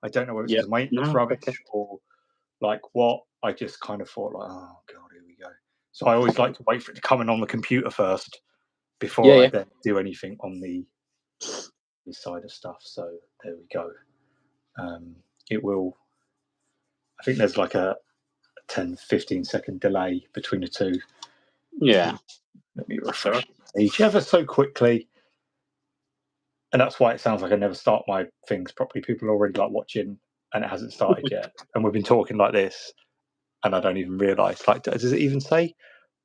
I don't know whether it's Yeah. because my internet's No, rubbish okay. or like what. I just kind of thought like, oh god, here we go. So I always like to wait for it to come in on the computer first before I then do anything on the side of stuff. So there we go. It will. I think there's like a 10-15 second delay between the two. Yeah. Let me refresh each ever so quickly. And that's why it sounds like I never start my things properly. People are already like watching and it hasn't started yet. And we've been talking like this and I don't even realise. Like, does it even say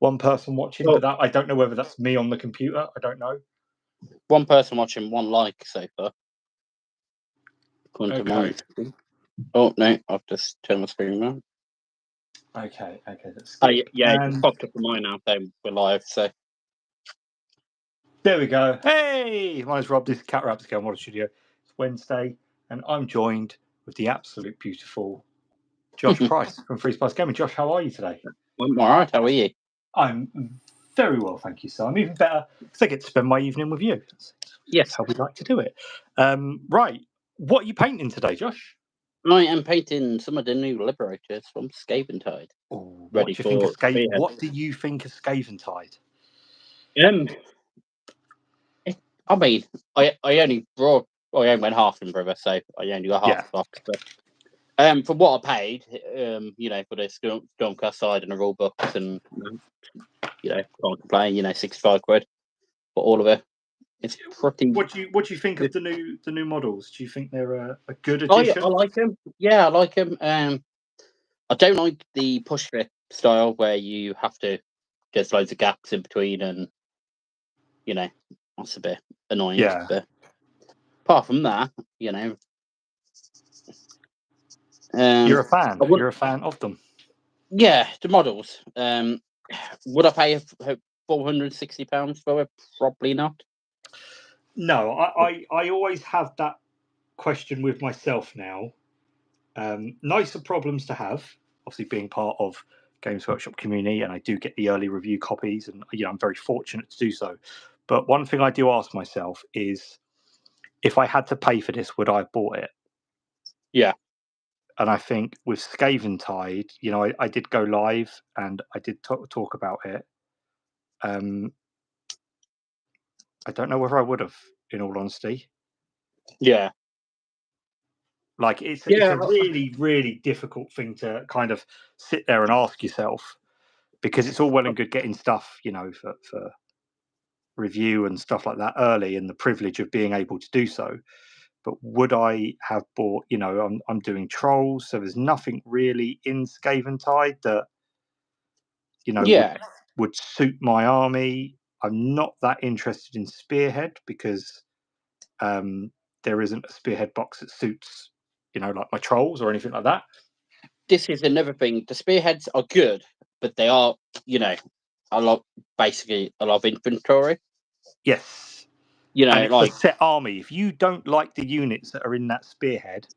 one person watching? But that I don't know whether that's me on the computer. I don't know. One person watching, one like so far. Okay. Oh no, I've just turned my screen around. Okay, that's it's popped up on mine now, so we're live, so there we go. Hey, my name's Rob, this is Cat Raps Scale Model Studio. It's Wednesday, and I'm joined with the absolute beautiful Josh Price from Free Spice Gaming. Josh, how are you today? I'm alright, how are you? I'm very well, thank you, sir. I'm even better because I get to spend my evening with you. That's how we like to do it. Right, what are you painting today, Josh? I am painting some of the new Liberators from Scaventide. What do you think of Scaventide? I mean, I only went half in Brother, so I only got half the box. But from what I paid, for the Stormcast side and the rule books, and can't complain. £65 for all of it. It's pretty. What do you think of the new models? Do you think they're a good addition? I like them. Yeah, I like them. I don't like the push fit style where you have to. There's loads of gaps in between, and that's a bit annoying. Yeah. But apart from that, you're a fan. You're a fan of them. Yeah, the models. Would I pay £460 for it? Probably not. No, I always have that question with myself now. Nicer problems to have, obviously being part of Games Workshop community, and I do get the early review copies, and I'm very fortunate to do so. But one thing I do ask myself is, if I had to pay for this, would I have bought it? Yeah. And I think with Scaventide, I did go live and I did talk about it. I don't know whether I would have, in all honesty. Yeah. Like it's a really, really difficult thing to kind of sit there and ask yourself, because it's all well and good getting stuff, for review and stuff like that early, and the privilege of being able to do so. But would I have bought? I'm doing trolls, so there's nothing really in Scaventide that would suit my army. I'm not that interested in Spearhead because there isn't a Spearhead box that suits, like my trolls or anything like that. This is another thing. The Spearheads are good, but they are, a lot of inventory. Yes. And it's like a set army. If you don't like the units that are in that Spearhead,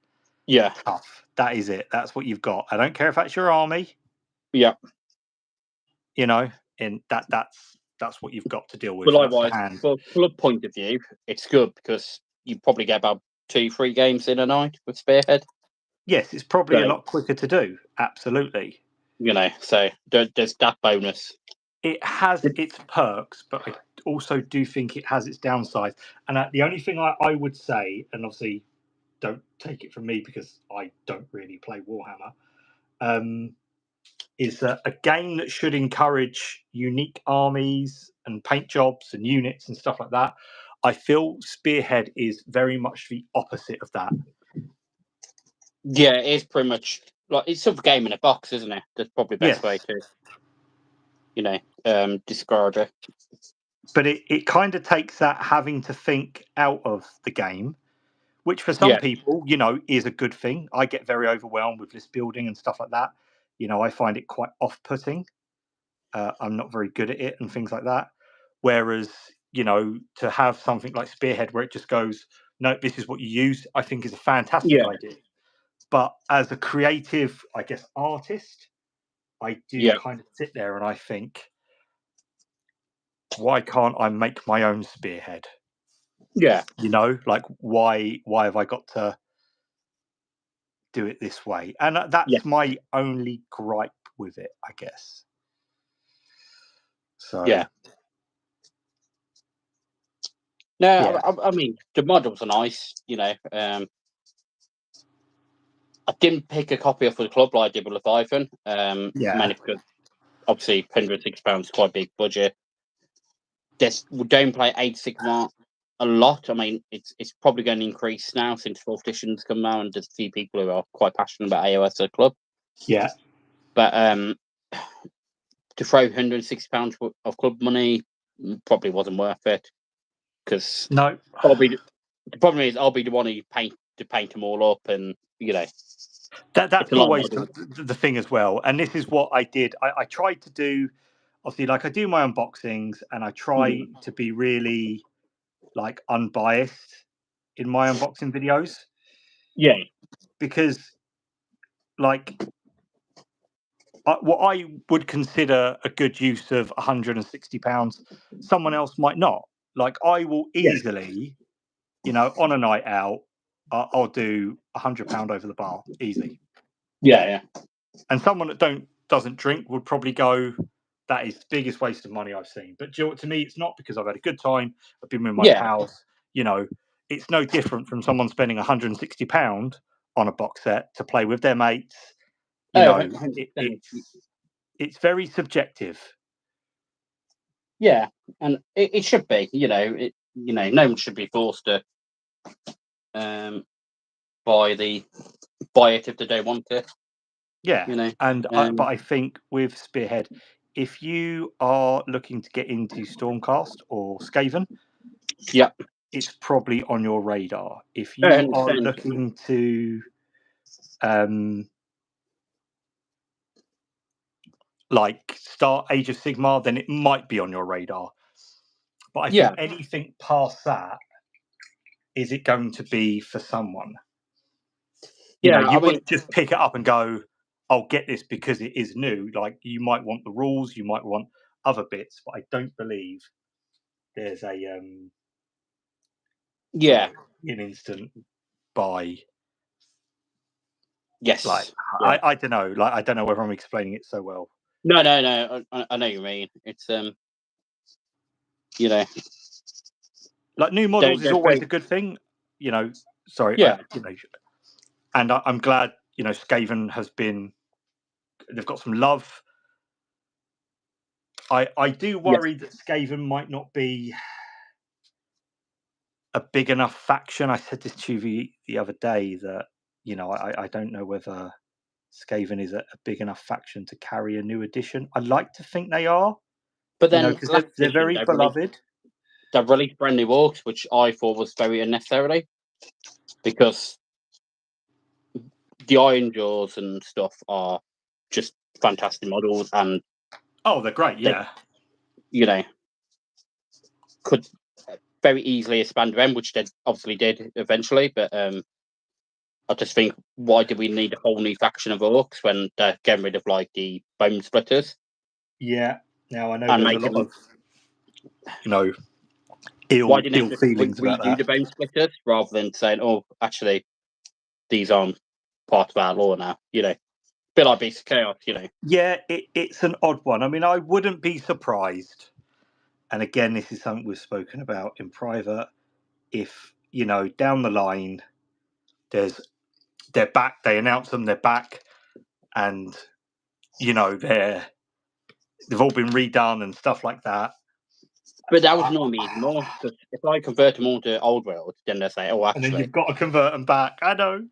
tough. That is it. That's what you've got. I don't care if that's your army. Yeah. And that's what you've got to deal with. But likewise, from a club point of view, it's good because you probably get about 2-3 games in a night with Spearhead. Yes, it's probably a lot quicker to do. Absolutely. So there's that bonus. It has its perks, but I also do think it has its downsides. And the only thing I would say, and obviously don't take it from me because I don't really play Warhammer, is that a game that should encourage unique armies and paint jobs and units and stuff like that. I feel Spearhead is very much the opposite of that. Yeah, it is pretty much like it's sort of a game in a box, isn't it? That's probably the best way to describe it. But it kind of takes that having to think out of the game, which for some people, is a good thing. I get very overwhelmed with list building and stuff like that. I find it quite off-putting. I'm not very good at it and things like that. Whereas, to have something like Spearhead where it just goes, no, this is what you use, I think is a fantastic idea. But as a creative, I guess, artist, I do kind of sit there and I think, why can't I make my own Spearhead? Yeah. Like why have I got to do it this way. And that's my only gripe with it, I guess. So yeah. No, I mean, the models are nice, you know. I didn't pick a copy up for the club like I did with Leviathan. Mainly because obviously £160 is quite a big budget. We don't play Age of Sigmar a lot. I mean, it's probably going to increase now since 4th edition's come out, and there's a few people who are quite passionate about AoS at the club. Yeah. But to throw £160 of club money probably wasn't worth it. Because no, the problem is I'll be the one who paint them all up, and you know that's always the thing as well. And this is what I did. I tried to do, obviously, like I do my unboxings, and I try to be really like unbiased in my unboxing videos. Yeah, because like what I would consider a good use of £160, someone else might not. Like I will easily, you know, on a night out, I'll do £100 over the bar, easy. Yeah. And someone that doesn't drink would probably go, that is the biggest waste of money I've seen. But to me, it's not, because I've had a good time. I've been with my pals. You know, it's no different from someone spending £160 on a box set to play with their mates. You know, it's very subjective. Yeah, and it should be. You know, no one should be forced to buy it if they don't want it. Yeah, you know. And but I think with Spearhead, if you are looking to get into Stormcast or Scaven, it's probably on your radar. If you are looking to like start Age of Sigmar, then it might be on your radar. But I think anything past that, is it going to be for someone? You know, you wouldn't just pick it up and go, I'll get this because it is new. Like, you might want the rules, you might want other bits, but I don't believe there's an instant buy. Yes. Like, I don't know. Like, I don't know whether I'm explaining it so well. No. I know what you mean. It's you know, like new models is always a good thing. You know, sorry. Yeah. You know, and I'm glad, you know, Scaven has been. They've got some love. I do worry that Scaven might not be a big enough faction. I said this to you the other day that, you know, I don't know whether Scaven is a big enough faction to carry a new edition. I'd like to think they are, but then because they're very beloved. They've released brand new orcs, which I thought was very unnecessary, because the Ironjaws and stuff are just fantastic models, and they're great. Yeah, you know, could very easily expand them, which they obviously did eventually. But I just think, why do we need a whole new faction of orcs when they're getting rid of like the bone splitters? Yeah. Now I know there's a lot of, you know, ill feelings about that. The bone splitters rather than saying, oh, actually, these aren't part of our lore now. You know, a bit like Beast of Chaos. You know. Yeah, it's an odd one. I mean, I wouldn't be surprised. And again, this is something we've spoken about in private. If, you know, down the line, they're back. They announce them, they're back, and you know they've all been redone and stuff like that. But that would annoy me even more, because if I convert them all to Old World, then they say, "Oh, actually," and then you've got to convert them back. I know.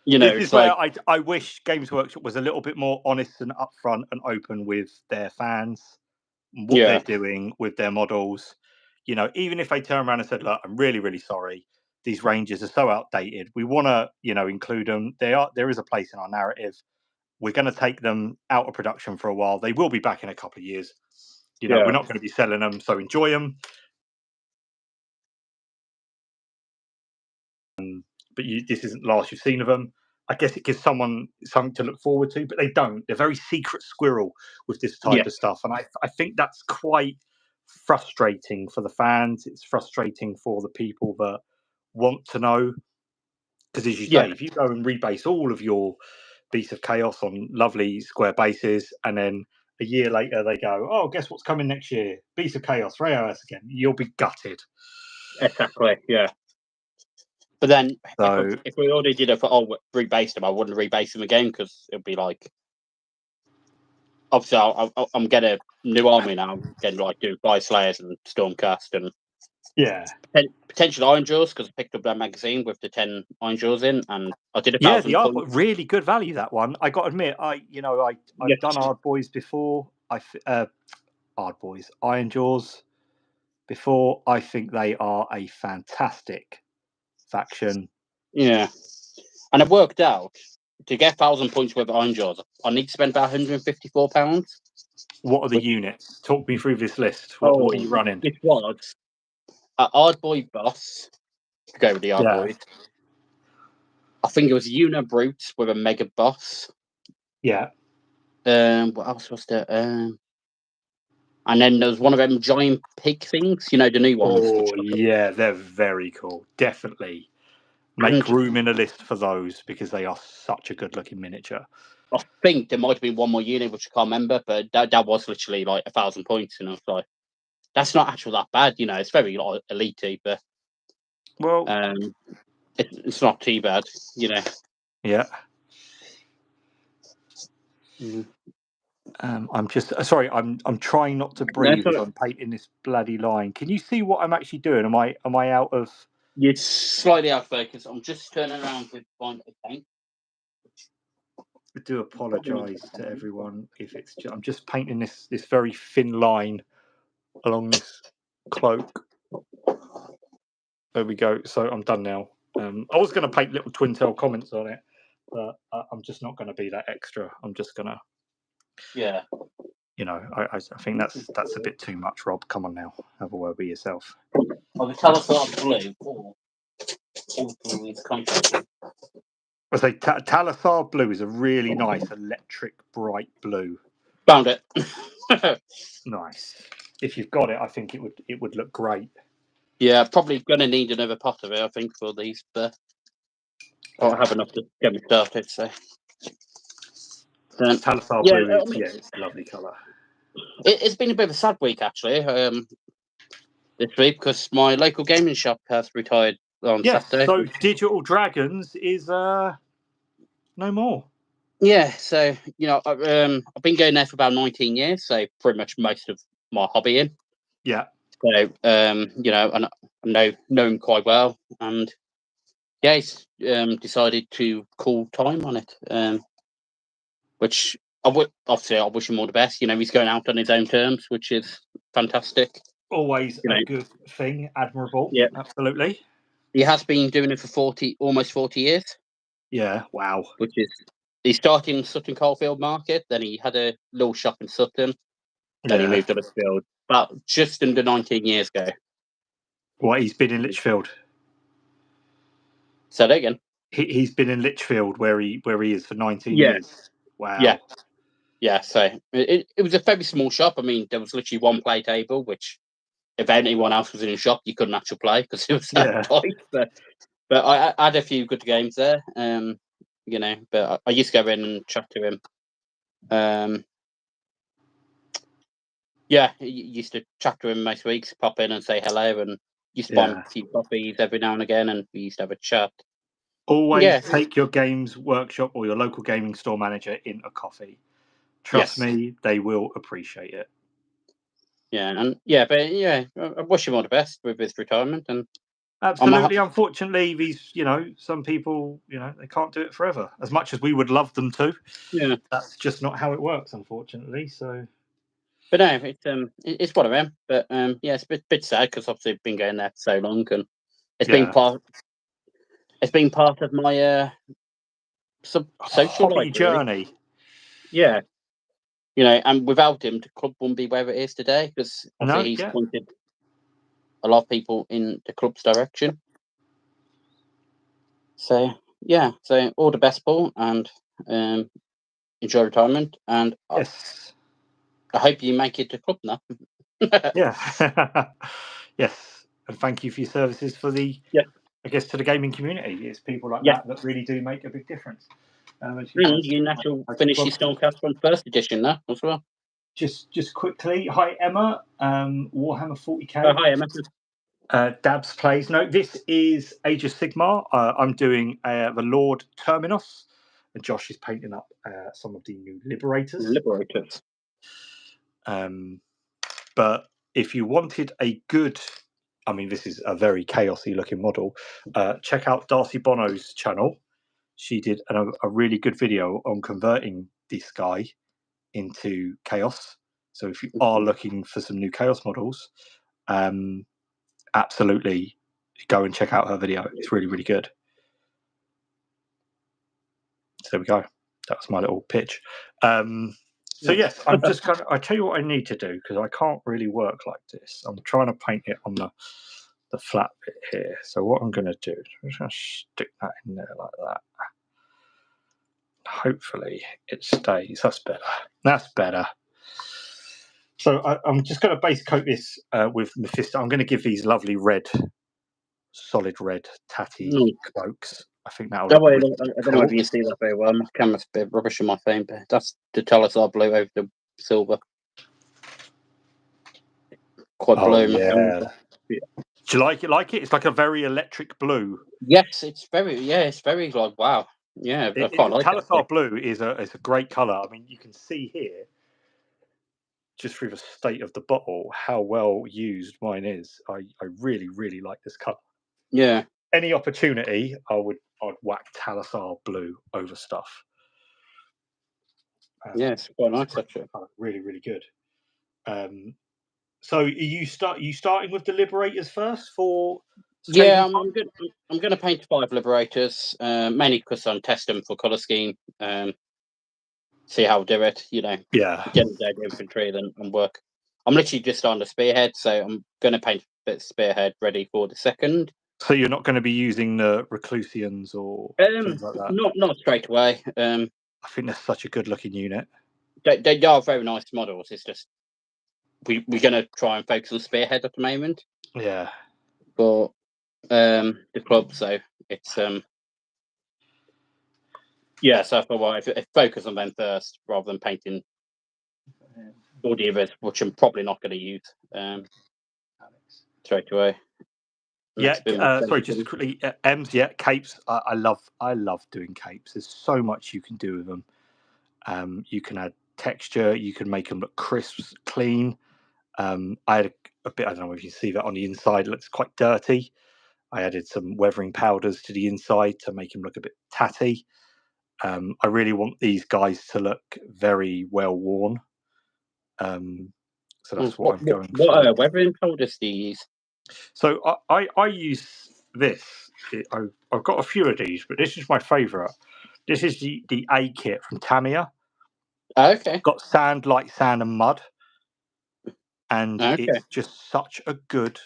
You know, this is where I wish Games Workshop was a little bit more honest and upfront and open with their fans, what they're doing with their models. You know, even if they turn around and said, "Look, I'm really, really sorry. These ranges are so outdated. We want to, you know, include them. There is a place in our narrative. We're going to take them out of production for a while. They will be back in a couple of years. You know, we're not going to be selling them, so enjoy them." But this isn't the last you've seen of them. I guess it gives someone something to look forward to, but they don't. They're very secret squirrel with this type of stuff. And I think that's quite frustrating for the fans. It's frustrating for the people that want to know. Because as you say, if you go and rebase all of your Beasts of Chaos on lovely square bases, and then a year later they go, oh, guess what's coming next year? Beasts of Chaos, for AoS again. You'll be gutted. Exactly, yeah. But then So, if we already did rebase them, I wouldn't rebase them again, because it'd be like, obviously I'm getting a new army now. I'm getting like do Fire Slayers and Stormcast and potential Ironjaws, because I picked up that magazine with the 10 Ironjaws in, and I did 1,000 the points. really good value, that one. I got to admit, I've done Ard Boys before. Ard Boys, Ironjaws before. I think they are a fantastic faction. Yeah, and I've worked out to get 1,000 points with Ironjaws, I need to spend about £154. What are the units? Talk me through this list. What are you running? It was Ard Boy boss to go with the Ard Boys. I think it was Una Brute with a mega boss. Yeah. What else was there? And then there was one of them giant pig things, the new ones. Oh, yeah, they're very cool. Definitely make room in a list for those, because they are such a good-looking miniature. I think there might have been one more unit, which I can't remember, but that was literally like 1,000 points, and I was like, that's not actually that bad, It's very like elite, but it's not too bad, Yeah. I'm just sorry. I'm trying not to breathe as I'm painting this bloody line. Can you see what I'm actually doing? Am I out of? You're slightly out of focus. I'm just turning around with point of paint. I do apologise to everyone if it's. I'm just painting this very thin line along this cloak. There we go. So I'm done now. I was going to paint little twin tail comments on it, but I'm just not going to be that extra. I'm just going to. Yeah. I think that's a bit too much, Rob. Come on now, have a word with yourself. Well, the Talasar blue. I say Talasar blue is a really nice electric bright blue. Found it. Nice. If you've got it, I think it would look great. Yeah, probably going to need another pot of it, I think, for these, but I don't have enough to get me started. So Talasar blue it's a lovely colour. It's been a bit of a sad week, actually, this week, because my local gaming shop has retired on Saturday. So Digital Dragons is no more. Yeah, so I've been going there for about 19 years, so pretty much most of my hobby in. Yeah. So I know him quite well, and he's decided to call time on it. Which I wish him all the best. He's going out on his own terms, which is fantastic. Always a good thing, admirable. Yeah, absolutely. He has been doing it for almost 40 years. Yeah, wow. Which is, he started in Sutton Coldfield Market, then he had a little shop in Sutton, then he moved to Lichfield. But just under 19 years ago. What, he's been in Lichfield? Say that again. He's been in Lichfield, where he is for 19 years. Wow. Yeah. So it was a very small shop. I mean, there was literally one play table, which if anyone else was in the shop, you couldn't actually play because it was that tight. But I had a few good games there. But I used to go in and chat to him. Used to chat to him most weeks, pop in and say hello, and used to buy him a few coffees every now and again, and we used to have a chat. Always take your games workshop or your local gaming store manager in a coffee. Trust me, they will appreciate it. I wish him all the best with his retirement. And absolutely, unfortunately, these some people they can't do it forever. As much as we would love them to, that's just not how it works, unfortunately. So, but no, it's one of them. But it's a bit sad because obviously I've been going there for so long, and it's been part. It's been part of my social hobby journey. Yeah. And without him, the club wouldn't be where it is today, because obviously he's pointed a lot of people in the club's direction. So all the best, Paul, and enjoy retirement. And I hope you make it to club now. Yes, and thank you for your services for the I guess, to the gaming community. It's people like that really do make a big difference. You natural finish your Stormcast from first edition now as well. Just quickly, hi Emma, Warhammer 40k. Oh, hi Emma. Dabs plays. No, this is Age of Sigmar. I'm doing the Lord Terminos, and Josh is painting up some of the new Liberators. But if you wanted a good, I mean, this is a very chaosy looking model. Check out Darcy Bono's channel. She did a really good video on converting this guy into chaos. So if you are looking for some new chaos models, absolutely go and check out her video. It's really, really good. So there we go. That was my little pitch. So yes, I'm just going to, I tell you what I need to do, because I can't really work like this. I'm trying to paint it on the flat bit here. So what I'm going to do, I'm just going to stick that in there like that. Hopefully it stays. That's better. That's better. So I'm just going to base coat this with Mephisto. I'm going to give these lovely red, solid red tatty cloaks. I think that'll look really I don't know if you can see that very well. My camera's a bit rubbish in my phone, but that's the Talasar blue over the silver. Quite blue. Yeah. Do you like it? It's like a very electric blue. Yes, it's very like wow. Yeah, I quite like it. Talasar blue is a great colour. I mean, you can see here, just through the state of the bottle, how well used mine is. I really, really like this colour. Yeah. Any opportunity, I'd whack Talasar blue over stuff. It's quite nice actually. Really, really good. So are you starting with the Liberators first for? Yeah, I'm going to paint 5 Liberators, mainly because I'm testing for colour scheme. See how I'll do it. Get the dead infantry and work. I'm literally just on the Spearhead, so I'm going to paint a bit of Spearhead ready for the second. So you're not going to be using the Reclusians or things like that? Not straight away. I think that's such a good looking unit. They are very nice models. It's just we're going to try and focus on Spearhead at the moment. Yeah. But the club, so it's so I thought, if focus on them first rather than painting all the others, which I'm probably not going to use straight away. Yeah, sorry, just quickly, Ems. Yeah, capes. I love doing capes. There's so much you can do with them. You can add texture. You can make them look crisp, clean. I had a bit. I don't know if you can see that on the inside. It looks quite dirty. I added some weathering powders to the inside to make them look a bit tatty. I really want these guys to look very well worn. So that's what I'm going for. What weathering powders do you use? So I use this. I've got a few of these, but this is my favourite. This is the A kit from Tamiya. Okay. It's got sand, light sand, and mud, and it's just such a good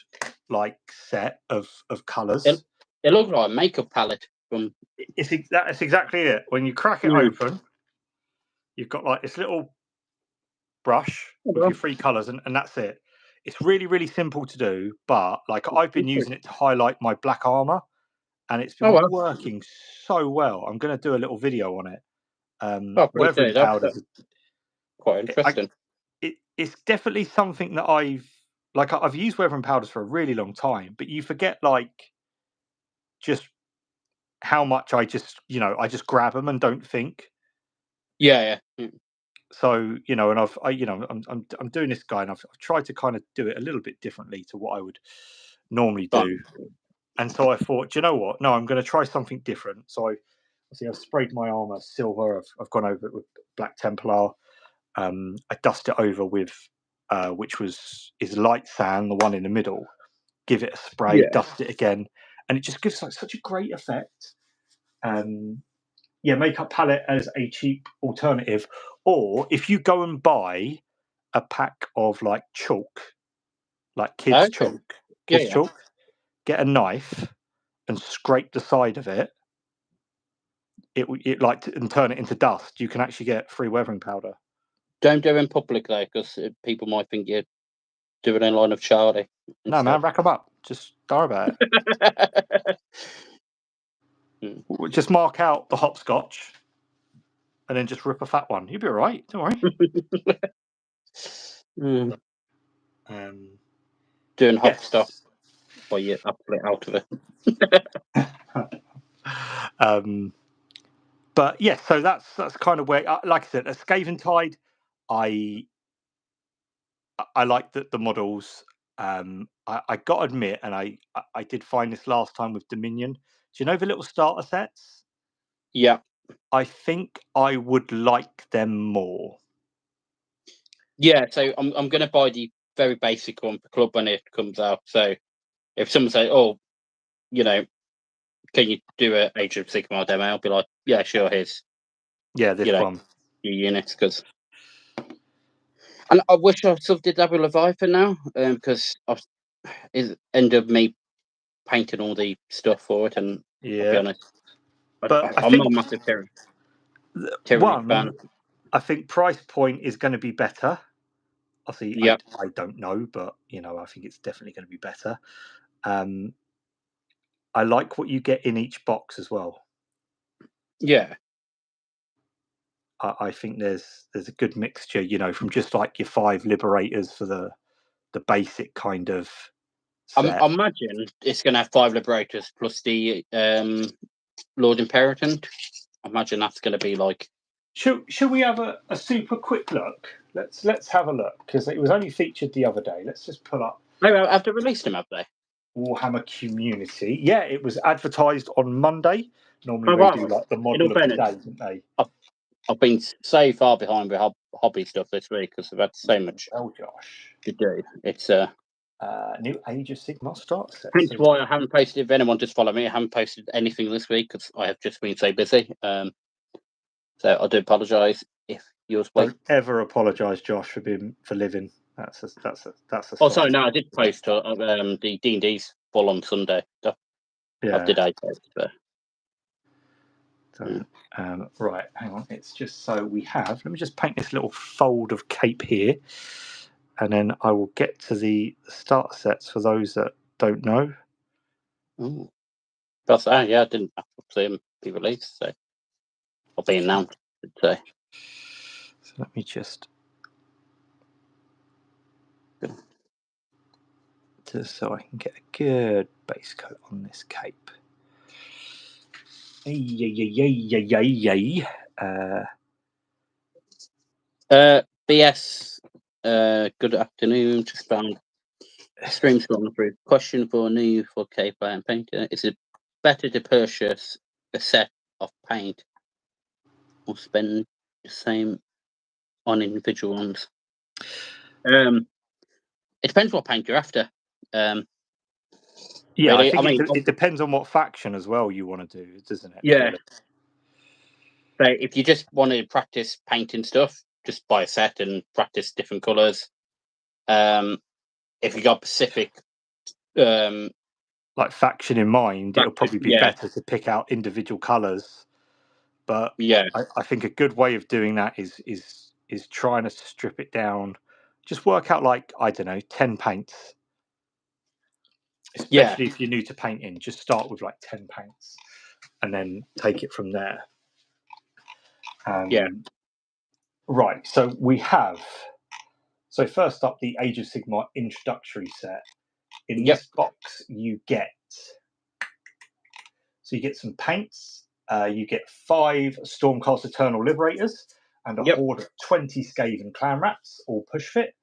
set of colours. It looks like a makeup palette. That's exactly it. When you crack it open, you've got this little brush with your 3 colours, and that's it. It's really, really simple to do, but I've been using it to highlight my black armour, and it's been working so well. I'm going to do a little video on it. Weathering powders, quite interesting. It's definitely something that I've used weathering powders for a really long time, but you forget just how much I just grab them and don't think. Yeah. So and I'm doing this guy, and I've tried to kind of do it a little bit differently to what I would normally do. And so I thought, do you know what? No, I'm going to try something different. So I've sprayed my armor silver. I've gone over it with Black Templar. I dust it over with which is light sand, the one in the middle. Give it a spray, dust it again, and it just gives such a great effect. Makeup palette as a cheap alternative, or if you go and buy a pack of chalk, kids chalk, chalk, get a knife and scrape the side of it. And turn it into dust. You can actually get free weathering powder. Don't do it in public though, because people might think you're doing a line of Charlie. No, man, rack them up. Just don't worry about it. Just mark out the hopscotch and then just rip a fat one. You'll be all right. Don't worry. Doing hop stuff while you're absolutely out of it. But yeah, so that's kind of where, like I said, a Scaven Tide, I like the models. I got to admit, and I did find this last time with Dominion. Do you know the little starter sets? Yeah. I think I would like them more. Yeah, so I'm going to buy the very basic one for club when it comes out. So if someone says, "Oh, you know, can you do a Age of Sigmar demo?" I'll be like, "Yeah, sure, here's this one, your units." And I wish I still did that with Leviathan now, because it ended up me painting all the stuff for it, and I'll be honest, I'm not a massive Tyranny fan. I think price point is going to be better. Obviously, I don't know, but I think it's definitely going to be better. I like what you get in each box as well. Yeah. I think there's a good mixture, from just like your 5 liberators for the basic kind of set. I imagine it's going to have 5 liberators plus the Lord Imperator. I imagine that's going to be like. Should we have a super quick look? Let's have a look, because it was only featured the other day. Let's just pull up. No, have they released them? Have they? Warhammer Community. Yeah, it was advertised on Monday. Normally they do like the model of the day, don't they? I've been so far behind with hobby stuff this week because I've had so much to do. It's new Age of Sigmar start set. Hence why I haven't posted. If anyone just follow me, I haven't posted anything this week because I have just been so busy. So I do apologise if you're. Don't ever apologise, Josh, for living. That's a. Oh, sorry, no, I did post the D&D's full on Sunday. I did post, but. Right, hang on. It's just so we have. Let me just paint this little fold of cape here, and then I will get to the starter sets for those that don't know. Oh, that's I didn't see them be released, so I'll be announced. So let me just so I can get a good base coat on this cape. Yay. BS, good afternoon. Just found stream scrolling through. Question for new 4K and painter: is it better to purchase a set of paint or spend the same on individual ones? It depends what paint you're after. Yeah, really. I mean, it depends on what faction as well you want to do, doesn't it? Yeah. Really? So if you just want to practice painting stuff, just buy a set and practice different colours. If you got specific like faction in mind, it'll probably be better to pick out individual colours. But I think a good way of doing that is trying to strip it down. Just work out, like, I don't know, 10 paints. Especially if you're new to painting, just start with like 10 paints and then take it from there. Right, so we have. So first up, the Age of Sigmar Introductory set. In this box, you get some paints. You get 5 Stormcast Eternal Liberators and a horde of 20 Scaven Clan Rats, all push fit.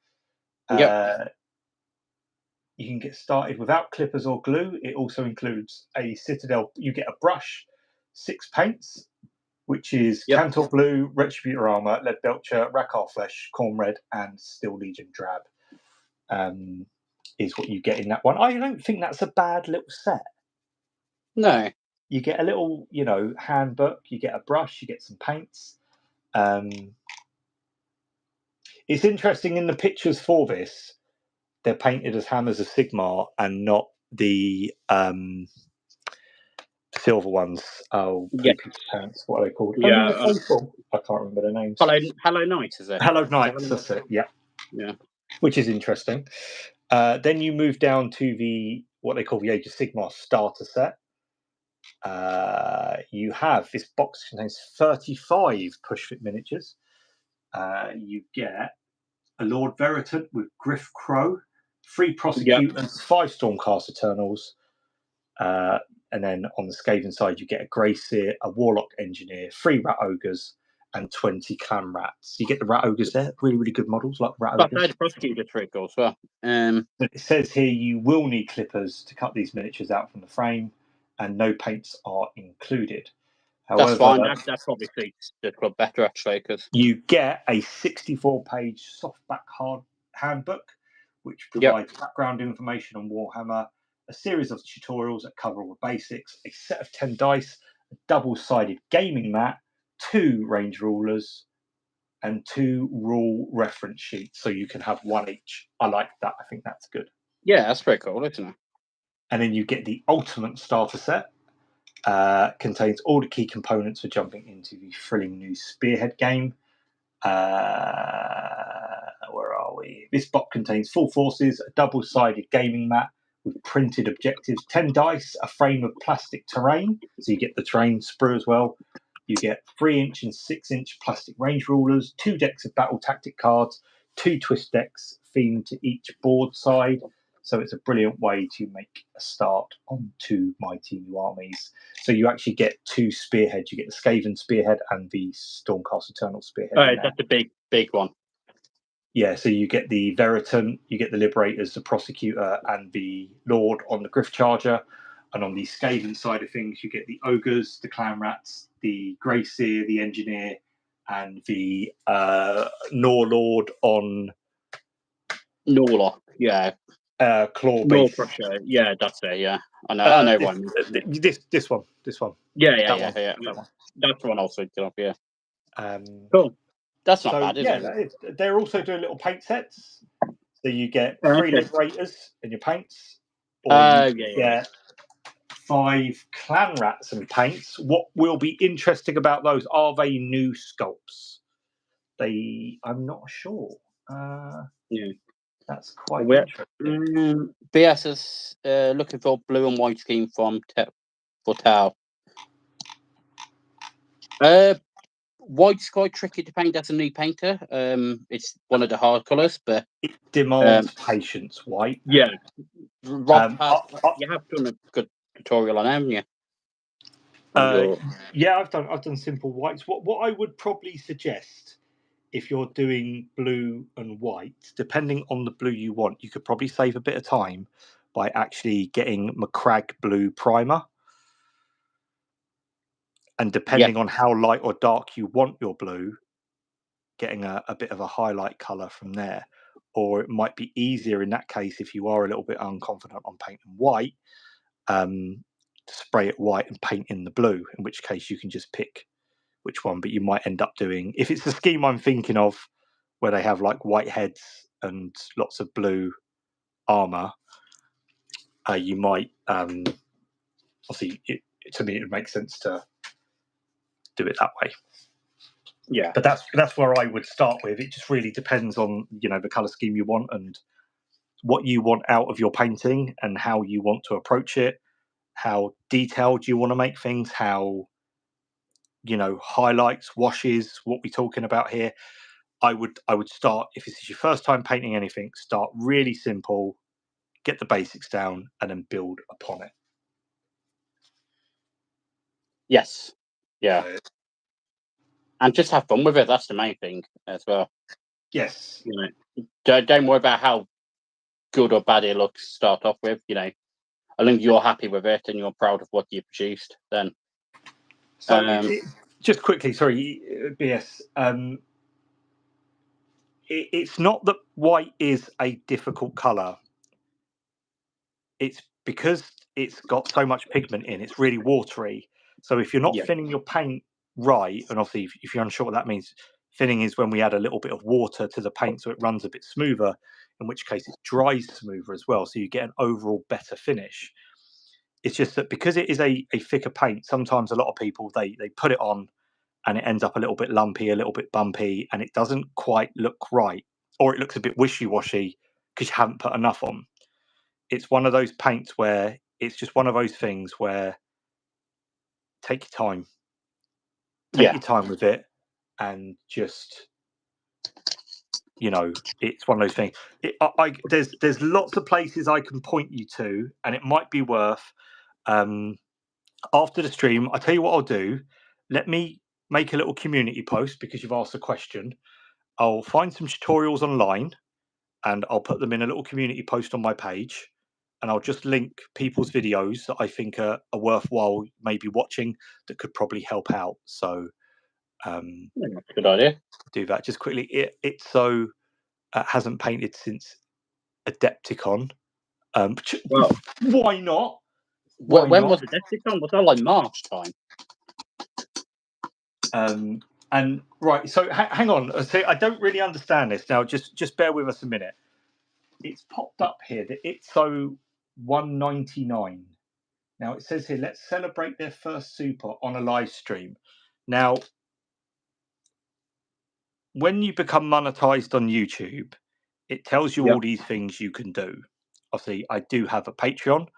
You can get started without clippers or glue. It also includes a Citadel. You get a brush, 6 paints, which is Cantor Blue, Retributor Armor, Lead Belcher, Rackar Flesh, Corn Red, and Steel Legion Drab. Is what you get in that one. I don't think that's a bad little set. No. You get a little, handbook, you get a brush, you get some paints. It's interesting in the pictures for this, they're painted as Hammers of Sigmar and not the silver ones. Oh, pants. What are they called? Yeah, I can't remember their names. Hello Knights, is it? Hello Knights, that's it. Yeah. Which is interesting. Then you move down to what they call the Age of Sigmar starter set. You have this box contains 35 push-fit miniatures. You get a Lord Veritant with Griff Crow, 3 Prosecutors, 5 Stormcast Eternals, and then on the Scaven side you get a Grey Seer, a Warlock Engineer, 3 Rat Ogres, and 20 Clan Rats. You get the Rat Ogres there, really, really good models like Rat Ogres. The Prosecutor's pretty cool as well. But it says here you will need clippers to cut these miniatures out from the frame, and no paints are included. However, that's fine. That probably suits the club better, actually, because you get a 64-page softback hard handbook, which provides background information on Warhammer, a series of tutorials that cover all the basics, a set of 10 dice, a double-sided gaming mat, 2 range rulers, and 2 rule reference sheets, so you can have 1 each. I like that. I think that's good. Yeah, that's pretty cool, isn't it? And then you get the Ultimate Starter Set. Contains all the key components for jumping into the thrilling new Spearhead game. Where are we? This box contains full forces, a double-sided gaming mat with printed objectives, 10 dice, a frame of plastic terrain, so you get the terrain sprue as well. You get 3-inch and 6-inch plastic range rulers, 2 decks of battle tactic cards, 2 twist decks themed to each board side. So it's a brilliant way to make a start on 2 mighty new armies. So you actually get 2 spearheads. You get the Scaven Spearhead and the Stormcast Eternal Spearhead. Oh, that's a big one. Yeah, so you get the Veritant, you get the Liberators, the Prosecutor, and the Lord on the Griff Charger. And on the Skaven side of things, you get the Ogres, the Clan Rats, the Grey Seer, the Engineer, and the Nor Lord on... Norlock, yeah. Claw base. Yeah, that's it. Yeah, I know one. This one. Yeah. That's the one I was thinking of. Yeah. Cool. That's not bad, is it? They're also doing little paint sets, so you get 3 Liberators in your paints, or you get 5 Clan Rats and paints. What will be interesting about those? Are they new sculpts? I'm not sure. That's quite interesting. BS is looking for blue and white scheme for Tau. White's quite tricky to paint as a new painter. It's one of the hard colours, but it demands patience. White. Yeah. Rob, you have done a good tutorial on, haven't you? Yeah, I've done simple whites. What I would probably suggest, if you're doing blue and white, depending on the blue you want, you could probably save a bit of time by actually getting McCrag blue primer. And depending on how light or dark you want your blue, getting a bit of a highlight colour from there. Or it might be easier in that case, if you are a little bit unconfident on painting white, to spray it white and paint in the blue, in which case you can just pick which one. But you might end up doing, if it's the scheme I'm thinking of, where they have like white heads and lots of blue armour, you might, obviously, to me, it would make sense to do it that way. Yeah, but that's where I would start with. It just really depends on the color scheme you want and what you want out of your painting and how you want to approach it, how detailed you want to make things, how highlights, washes, what we're talking about here. I would start, if this is your first time painting anything, start really simple, get the basics down, and then build upon it. Yes. Yeah. And just have fun with it. That's the main thing as well. Yes. Don't worry about how good or bad it looks to start off with. As long as you're happy with it and you're proud of what you produced, then. So just quickly, sorry, BS. It's not that white is a difficult colour. It's because it's got so much pigment in. It's really watery. So if you're not thinning your paint right, and obviously if you're unsure what that means, thinning is when we add a little bit of water to the paint so it runs a bit smoother, in which case it dries smoother as well, so you get an overall better finish. It's just that because it is a thicker paint, sometimes a lot of people, they put it on and it ends up a little bit lumpy, a little bit bumpy, and it doesn't quite look right, or it looks a bit wishy-washy because you haven't put enough on. It's one of those paints where it's just one of those things where take your time. Take your time with it, and just, you know, it's one of those things. There's lots of places I can point you to, and it might be worth. After the stream, I'll tell you what I'll do. Let me make a little community post because you've asked a question. I'll find some tutorials online, and I'll put them in a little community post on my page. And I'll just link people's videos that I think are worthwhile maybe watching that could probably help out. So, good idea. Do that just quickly. It's so hasn't painted since Adepticon. Well, why not? When was Adepticon? Was that like March time? And right, so hang on. So I don't really understand this now. Just bear with us a minute. It's popped up here that it's so $1.99. Now it says here, let's celebrate their first super on a live stream. Now, when you become monetized on YouTube, it tells you all these things you can do. Obviously, I do have a Patreon,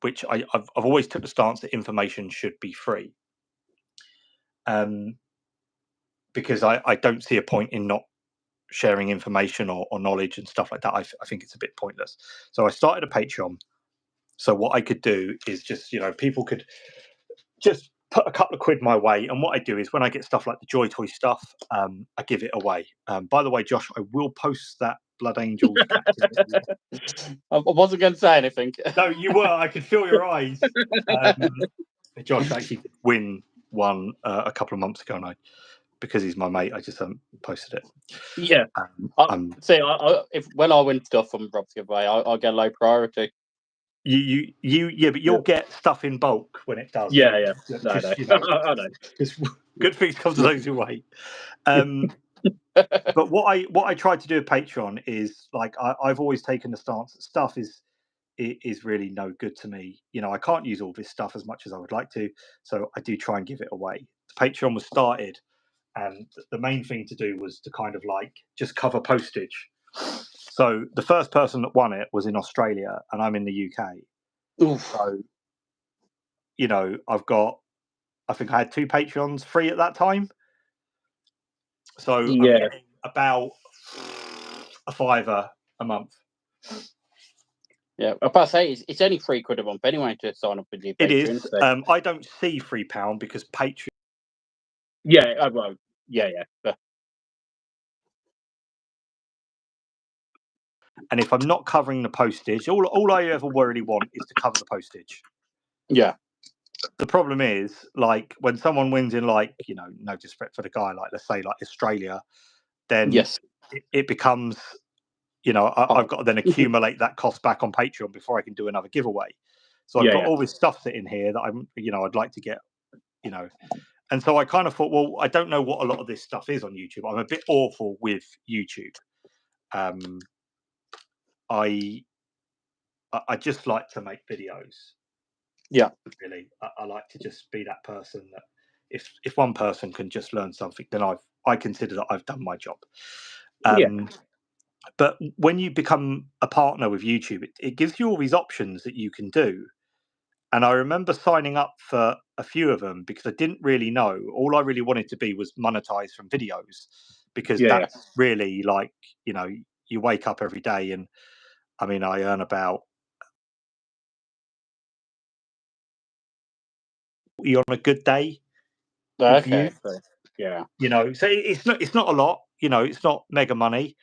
which I've always took the stance that information should be free. Because I don't see a point in not sharing information or knowledge and stuff like that. I think it's a bit pointless. So I started a Patreon. So what I could do is just, people could just put a couple of quid my way. And what I do is when I get stuff like the JoyToy stuff, I give it away. By the way, Josh, I will post that Blood Angels captivity. I wasn't going to say anything. No, you were. I could feel your eyes. Josh actually did win one a couple of months ago, and because he's my mate, I just haven't posted it. Yeah. If when I win stuff from Rob's giveaway, I'll get low priority. But you'll get stuff in bulk when it does. Yeah. I know. Because good things come to those who wait. But what I try to do with Patreon is like I've always taken the stance that stuff is really no good to me. I can't use all this stuff as much as I would like to, so I do try and give it away. The Patreon was started, and the main thing to do was to kind of like just cover postage. So the first person that won it was in Australia, and I'm in the UK. Oof. So, I think I had 2 Patreons free at that time. So I'm getting about a £5 a month. Yeah, I was about to say it's only £3 a month anyway to sign up with your Patreon. It is. So. I don't see £3 because Patreon. Yeah, well, yeah. And if I'm not covering the postage, all I ever really want is to cover the postage. Yeah. The problem is, like, when someone wins in, like, no disrespect for the guy, like, let's say, like, Australia, then it becomes, I've got to then accumulate that cost back on Patreon before I can do another giveaway. So I've got all this stuff sitting here that I'm, I'd like to get, And so I kind of thought, well, I don't know what a lot of this stuff is on YouTube. I'm a bit awful with YouTube. I just like to make videos. Yeah. Really, I like to just be that person that if one person can just learn something, then I consider that I've done my job. But when you become a partner with YouTube, it gives you all these options that you can do. And I remember signing up for a few of them because I didn't really know. All I really wanted to be was monetized from videos, because that's really like, you wake up every day, and I mean, I earn about on a good day. Okay. So, yeah. So it's not a lot. It's not mega money.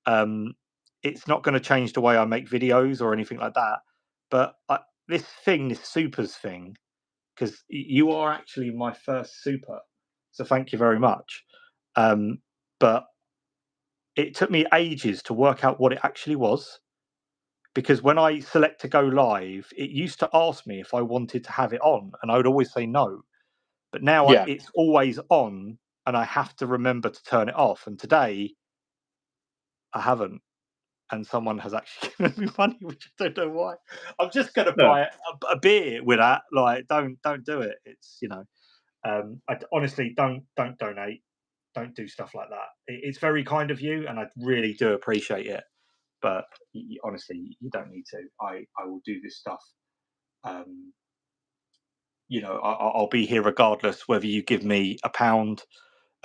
It's not going to change the way I make videos or anything like that. But this supers thing, because you are actually my first super, so thank you very much. But it took me ages to work out what it actually was, because when I select to go live, it used to ask me if I wanted to have it on, and I would always say no. But now it's always on, and I have to remember to turn it off. And today, I haven't, and someone has actually given me money, which I don't know why. I'm just going to buy a beer with that. Like, don't do it. It's I honestly don't donate. Don't do stuff like that. It's very kind of you, and I really do appreciate it. But honestly, you don't need to. I will do this stuff I'll be here regardless whether you give me £1,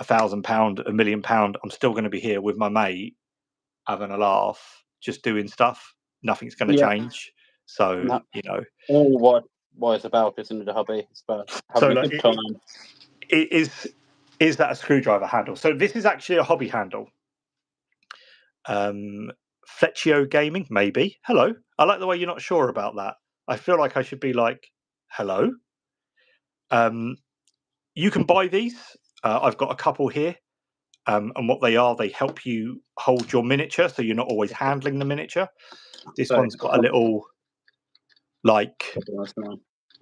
£1,000, £1 million. I'm still going to be here with my mate, having a laugh, just doing stuff. Nothing's going to change. So all what it's about, isn't it? A hobby. It's about having a good time. Is that a screwdriver handle? So this is actually a hobby handle. Flecchio Gaming, maybe. Hello. I like the way you're not sure about that. I feel like I should be like, hello. You can buy these. I've got a couple here. And what they are, they help you hold your miniature, so you're not always handling the miniature. This one's got a little, like...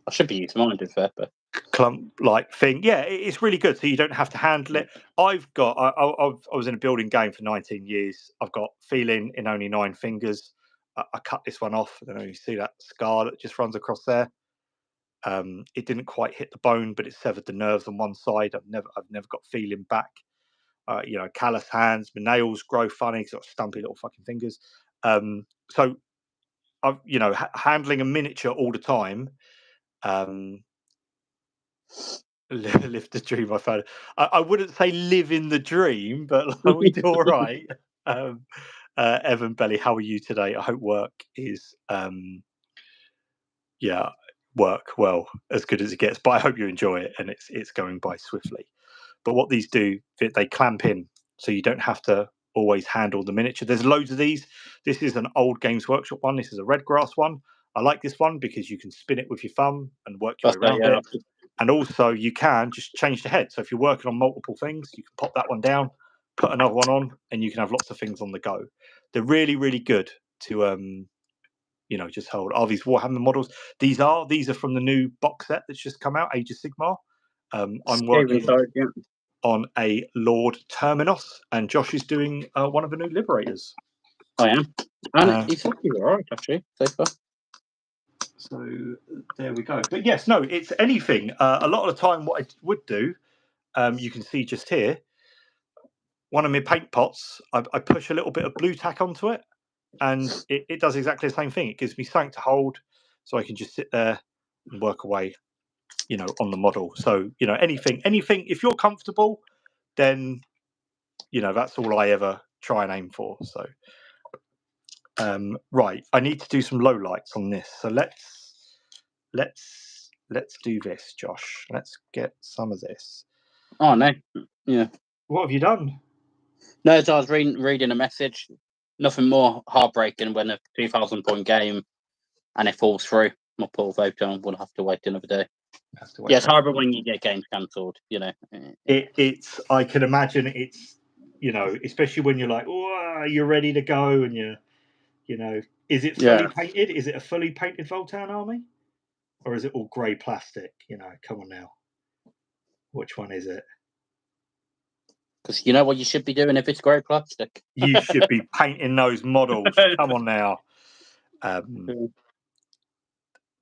I should be using mine, to be fair, but... clump-like thing. Yeah, it's really good, so you don't have to handle it. I was in a building game for 19 years. I've got feeling in only 9 fingers. I cut this one off. I don't know if you see that scar that just runs across there. It didn't quite hit the bone, but it severed the nerves on one side. I've never got feeling back. Callous hands, my nails grow funny because I've got stumpy little fucking fingers. So I've handling a miniature all the time. Live the dream. I wouldn't say live in the dream, but we do all right. Evan Belly, how are you today? I hope work is work well, as good as it gets, but I hope you enjoy it and it's going by swiftly. But what these do, they clamp in, so you don't have to always handle the miniature. There's loads of these. This is an old Games Workshop one. This is a red grass one. I like this one because you can spin it with your thumb and work your way around it. And also you can just change the head. So if you're working on multiple things, you can pop that one down, put another one on, and you can have lots of things on the go. They're really, really good to just hold. Are these Warhammer models? These are from the new box set that's just come out, Age of Sigmar. I'm working on a Lord Terminos, and Josh is doing one of the new Liberators. I am. And he's looking all right, actually, so far. So there we go. But yes, no, it's anything. A lot of the time what I would do, you can see just here, one of my paint pots, I push a little bit of blue tack onto it, and it does exactly the same thing. It gives me something to hold, so I can just sit there and work away, on the model. So, anything, if you're comfortable, then, that's all I ever try and aim for. So, right, I need to do some low lights on this. So let's do this, Josh. Let's get some of this. Oh, no. Yeah. What have you done? No, so I was reading a message. Nothing more heartbreaking when a 2,000-point game and it falls through. My poor vote on. We'll have to wait another day. It's horrible when you get games cancelled. It's. I can imagine it's. Especially when you're like, oh, you're ready to go, and is it fully painted? Is it a fully painted Voltan army, or is it all grey plastic? Come on now. Which one is it? Because you know what you should be doing if it's grey plastic. You should be painting those models. Come on now.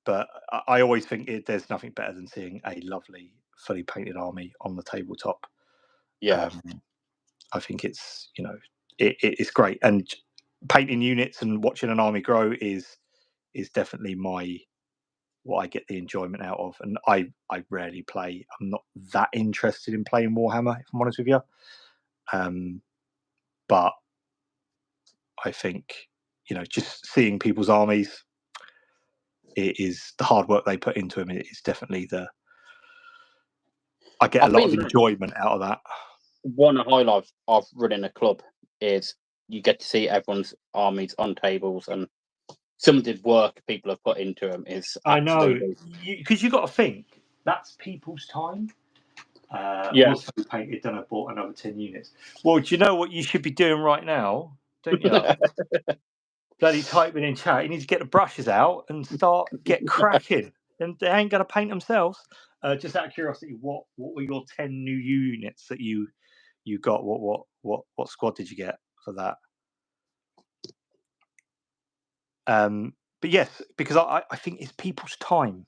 But I always think there's nothing better than seeing a lovely, fully painted army on the tabletop. Yeah. I think it's, it's great. And painting units and watching an army grow is definitely what I get the enjoyment out of. And I rarely play. I'm not that interested in playing Warhammer, if I'm honest with you. But I think, just seeing people's armies, it is the hard work they put into them. It's definitely I get a lot of enjoyment out of that. One highlight of running a club is you get to see everyone's armies on tables, and some of the work people have put into them is absolutely... I know, because you've got to think, that's people's time. Was painted, then I bought another 10 units. Well, do you know what you should be doing right now? Don't you? Bloody typing in chat. You need to get the brushes out and get cracking. And they ain't going to paint themselves. Just out of curiosity, what were your 10 new units that you got? What squad did you get for that? But yes, because I think it's people's time.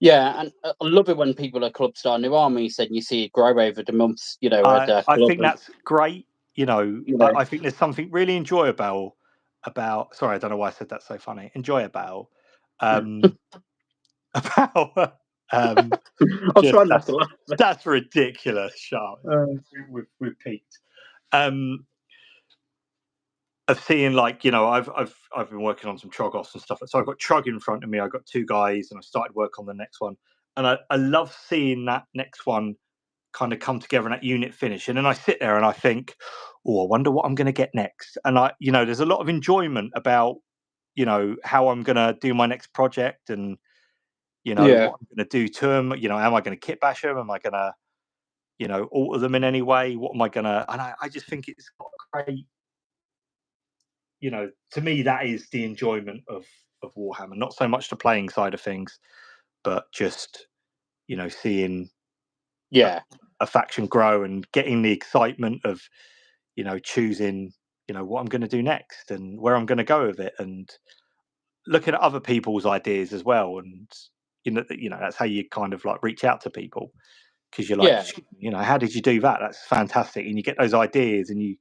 Yeah, and I love it when people at clubs start new armies and you see it grow over the months. I think that's great. I think there's something really enjoyable about. Sorry, I don't know why I said that so funny. Enjoyable about I'm trying not to laugh. That's ridiculous, Sharp. We've peaked. Of seeing, like, you know, I've been working on some Trogos and stuff. So I've got Trog in front of me. I've got 2 guys, and I started work on the next one. And I love seeing that next one kind of come together and that unit finish. And then I sit there and I think, oh, I wonder what I'm going to get next. And you know, there's a lot of enjoyment about, you know, how I'm going to do my next project, and, you know, what I'm going to do to them. You know, am I going to kit bash them? Am I going to, you know, alter them in any way? What am I going to? And I just think it's got a great, you know, to me, that is the enjoyment of Warhammer. Not so much the playing side of things, but just, you know, seeing a faction grow and getting the excitement of, you know, choosing, you know, what I'm going to do next and where I'm going to go with it, and looking at other people's ideas as well. And you know, that's how you kind of like reach out to people, because you're like, you know, how did you do that? That's fantastic. And you get those ideas, and you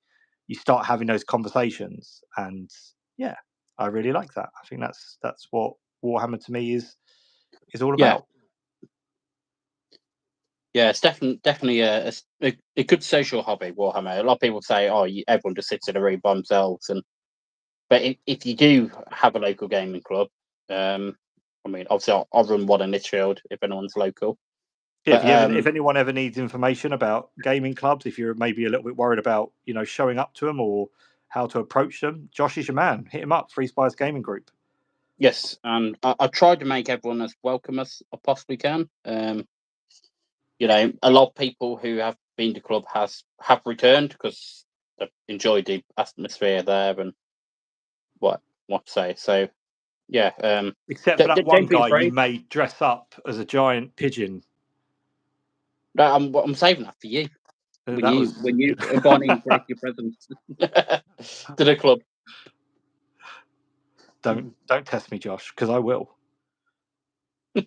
start having those conversations. And yeah, I really like that. I think that's what Warhammer to me is all about. Yeah, it's definitely a good social hobby, Warhammer. A lot of people say, "Oh, everyone just sits in a room by themselves," but if you do have a local gaming club, I mean, obviously I'll run one in Litchfield if anyone's local. Yeah, but, if anyone ever needs information about gaming clubs, if you're maybe a little bit worried about, you know, showing up to them or how to approach them, Josh is your man. Hit him up, Free Spires Gaming Group. Yes, and I tried to make everyone as welcome as I possibly can. You know, a lot of people who have been to club have returned because they've enjoyed the atmosphere there and what to say. So yeah, except for that one guy you made dress up as a giant pigeon. No, I'm saving that for you. When you invite me to your presence to the club. Don't test me, Josh, because I will.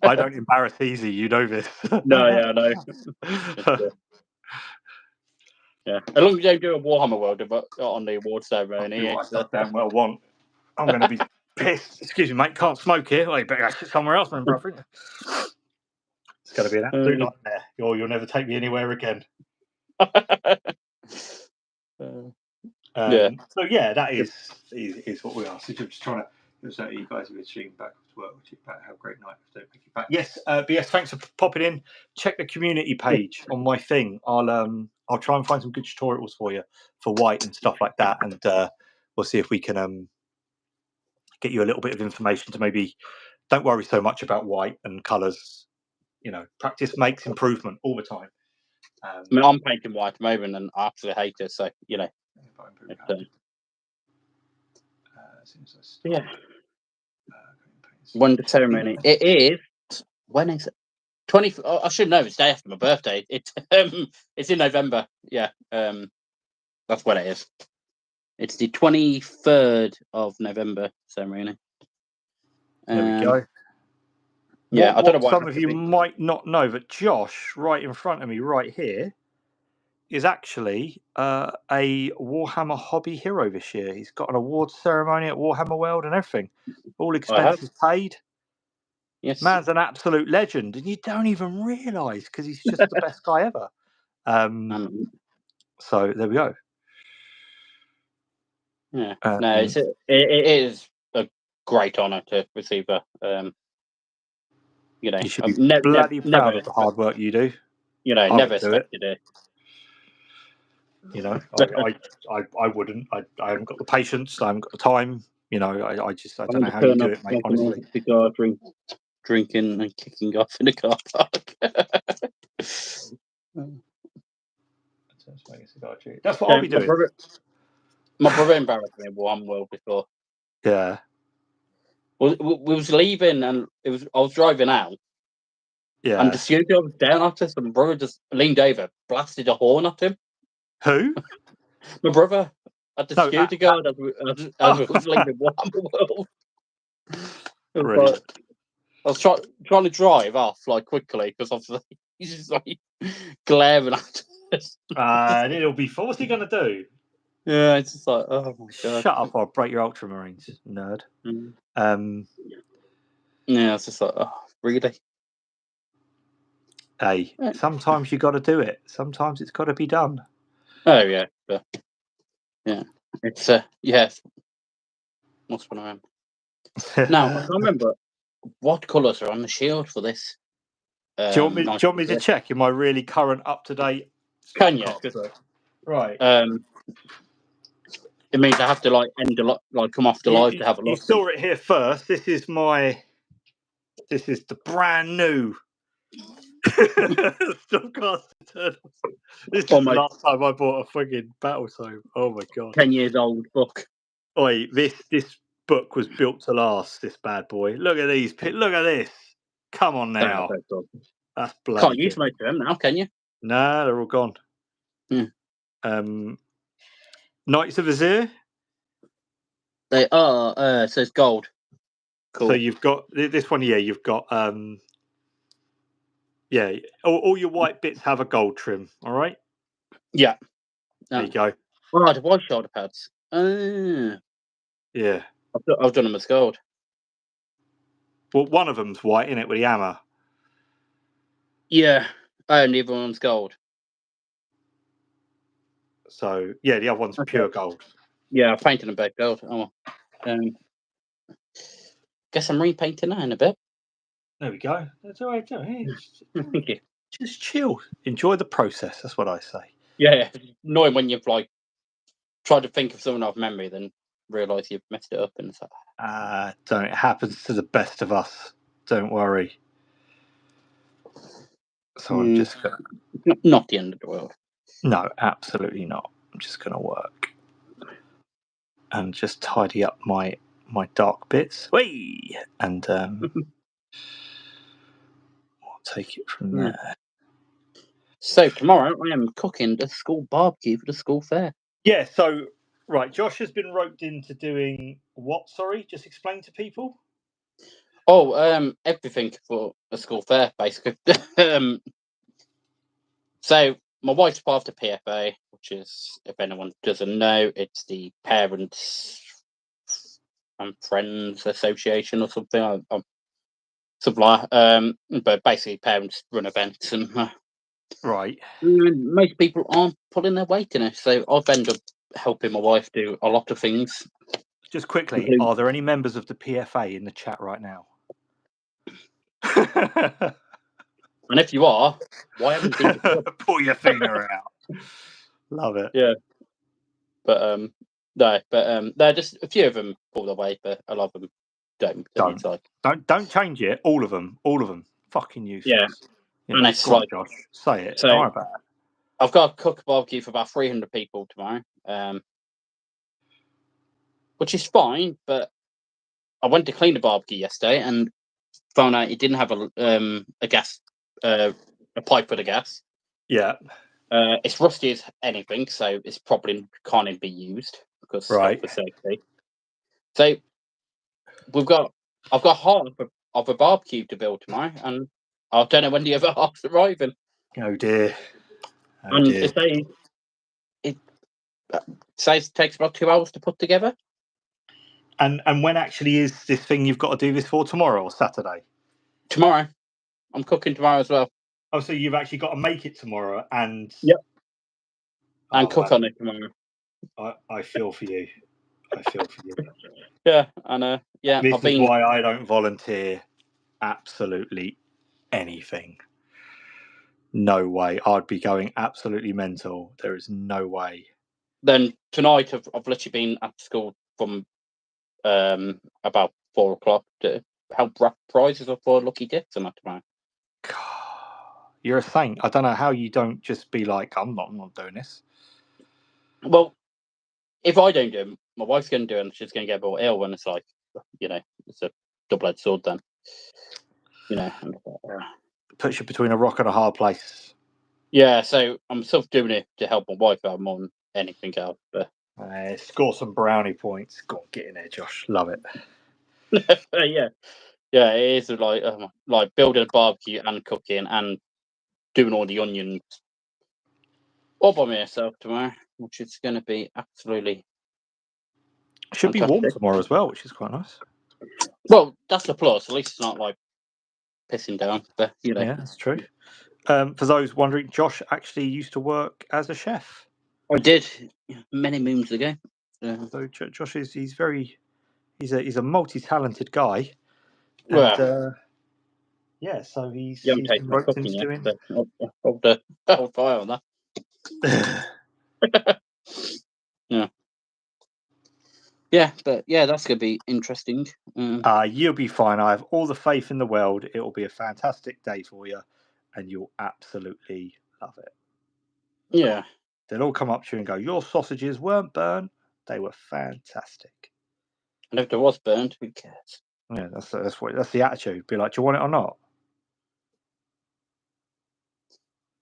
I don't embarrass easy. You know this. No, yeah, I know. Yeah, as long as you don't do a Warhammer World on the award ceremony. I damn well want. I'm going to be pissed. Excuse me, mate. Can't smoke here. Well, you better sit somewhere else, man, brother. It's going to be an absolute nightmare. You'll never take me anywhere again. So yeah, that is what we are. So just trying to. So you guys have been streaming back to work, which is about how great night don't make it back. Yes, BS, thanks for popping in. Check the community page on my thing. I'll try and find some good tutorials for you for white and stuff like that, and we'll see if we can get you a little bit of information to maybe don't worry so much about white and colours. You know, practice makes improvement all the time. I mean, I'm painting white at the moment and I absolutely hate it, so you know. Yeah. When the ceremony? It is. When is it? 20. I should know. It's the day after my birthday. It's in November. Yeah. That's when it is. It's the 23rd of November ceremony. There we go. Yeah, I don't know what some of you might not know, but Josh, right in front of me, right here, is actually a Warhammer hobby hero this year. He's got an awards ceremony at Warhammer World and everything. All expenses paid. Yes. Man's an absolute legend, and you don't even realise because he's just the best guy ever. So there we go. Yeah. No, it is a great honour to receive a. You know, you should be bloody proud of the hard work you do. You know, never expected it. You know, I wouldn't. I haven't got the patience. I haven't got the time. You know, I don't know how you do it, mate. Honestly, the guy drinking and kicking off in the car park. That's what I'll be doing. My brother embarrassed me in Warhammer World before. Yeah. We was leaving and I was driving out. Yeah. And the security was down at us, and my brother just leaned over, blasted a horn at him. Who? My brother at the security guard as we was leaving Warhammer World. I was trying to drive off like quickly because obviously he's just like glaring at us. It'll be. What's he gonna do? Yeah, it's just like, oh my god! Shut up! I'll break your Ultramarines, nerd. Yeah, it's just like, oh, really? Hey, sometimes you got to do it. Sometimes it's got to be done. Oh yeah, but yeah, it's yes. What's one around? Now I can't remember what colours are on the shield for this. Do you want me to check? Am I really current, up to date? Can you? Right. It means I have to come off the live to have a look. You saw it here first. This is the brand new Stormcaster Turtles. This is the last time I bought a frigging battle tome. Oh my god! 10 years old book. Oi, this book was built to last. This bad boy. Look at these. Look at this. Come on now. That's bloody. Can't use most of them now, can you? No, they're all gone. Knights of Azure. They are. It says gold. Cool. So you've got this one here. You've got yeah. All your white bits have a gold trim. All right. Yeah. There you go. Oh, the white shoulder pads. Yeah. I've done them as gold. Well, one of them's white, isn't it, with the hammer? Yeah. And the other one's gold. So yeah, the other one's pure gold. Yeah, I painted them both gold. Oh, guess I'm repainting that in a bit. There we go. That's all right. Thank you. Just chill. Enjoy the process. That's what I say. Yeah. Knowing when you've tried to think of something off memory, then realise you've messed it up and stuff. Don't. It happens to the best of us. Don't worry. So I'm just gonna... Not the end of the world. No, absolutely not. I'm just going to work and just tidy up my dark bits. Whee! And I'll take it from there. So tomorrow I am cooking the school barbecue for the school fair. Yeah, so right, Josh has been roped into doing what? Sorry, just explain to people. Oh, everything for a school fair, basically. So my wife's part of the PFA, which is, if anyone doesn't know, it's the Parents and Friends Association or something. Something like but basically parents run events and right. Most people aren't pulling their weight in it, so I've ended up helping my wife do a lot of things. Just quickly, are there any members of the PFA in the chat right now? And if you are, why haven't you pull your finger out? Love it. Yeah, but they're just a few of them pull their weight, but a lot of them don't. Don't change it. All of them. Fucking useless. Yeah, and it's like, Josh, say it. So don't worry about it. I've got to cook a barbecue for about 300 people tomorrow, which is fine. But I went to clean the barbecue yesterday and found out it didn't have a gas, a pipe for the gas. Yeah. It's rusty as anything, so it's probably can't even be used because for safety. So I've got half of a barbecue to build tomorrow, and I don't know when the other half's arriving. Oh dear. It says it takes about 2 hours to put together. And when actually is this thing you've got to do this for? Tomorrow or Saturday? Tomorrow. I'm cooking tomorrow as well. Oh, so you've actually got to make it tomorrow and... Yep. And cook on it tomorrow. I feel for you. Yeah, and yeah. This is why I don't volunteer absolutely anything. No way. I'd be going absolutely mental. There is no way. Then tonight I've literally been at school from about 4 o'clock to help wrap prizes up for lucky dips and that tomorrow. You're a saint. I don't know how you don't just be like, I'm not doing this. Well, if I don't do it, my wife's going to do it and she's going to get more ill when it's like, it's a double-edged sword then. Puts you between a rock and a hard place. Yeah, so I'm sort of doing it to help my wife out more than anything else. But score some brownie points. Go on, get in there, Josh. Love it. Yeah, it is like building a barbecue and cooking and doing all the onions all by myself tomorrow, which is going to be absolutely should fantastic. Be warm tomorrow as well, which is quite nice. Well, that's the plus. At least it's not like pissing down, but yeah, that's true. For those wondering, Josh actually used to work as a chef. I did many moons ago. So Josh he's a multi-talented guy. Well, And yeah, so he's you haven't been tasted my roped cooking into yet. doing. So I'll fire on that. Yeah, but yeah, that's gonna be interesting. You'll be fine. I have all the faith in the world. It will be a fantastic day for you, and you'll absolutely love it. Yeah, They'll all come up to you and go, "Your sausages weren't burnt; they were fantastic." and if there was burnt, who cares? Yeah, that's the attitude. Be like, "Do you want it or not?"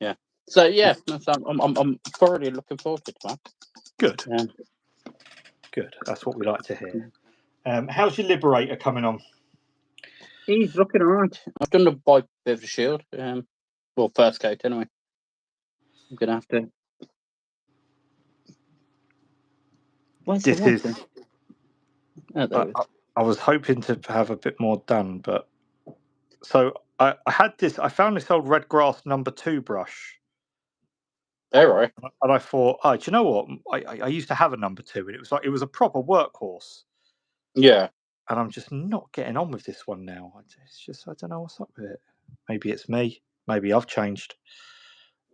Yeah. So yeah, I'm thoroughly looking forward to that. Good. Good. That's what we like to hear. How's your Liberator coming on? He's looking alright. I've done the bite bit of the shield. Well, first coat anyway. I'm gonna have to. Where's the white thing? Oh, there it is. I was hoping to have a bit more done, but so I had this. I found this old red grass #2 brush. All right. And I thought, oh, do you know what? I used to have a #2, and it was a proper workhorse. Yeah. And I'm just not getting on with this one now. It's just I don't know what's up with it. Maybe it's me. Maybe I've changed.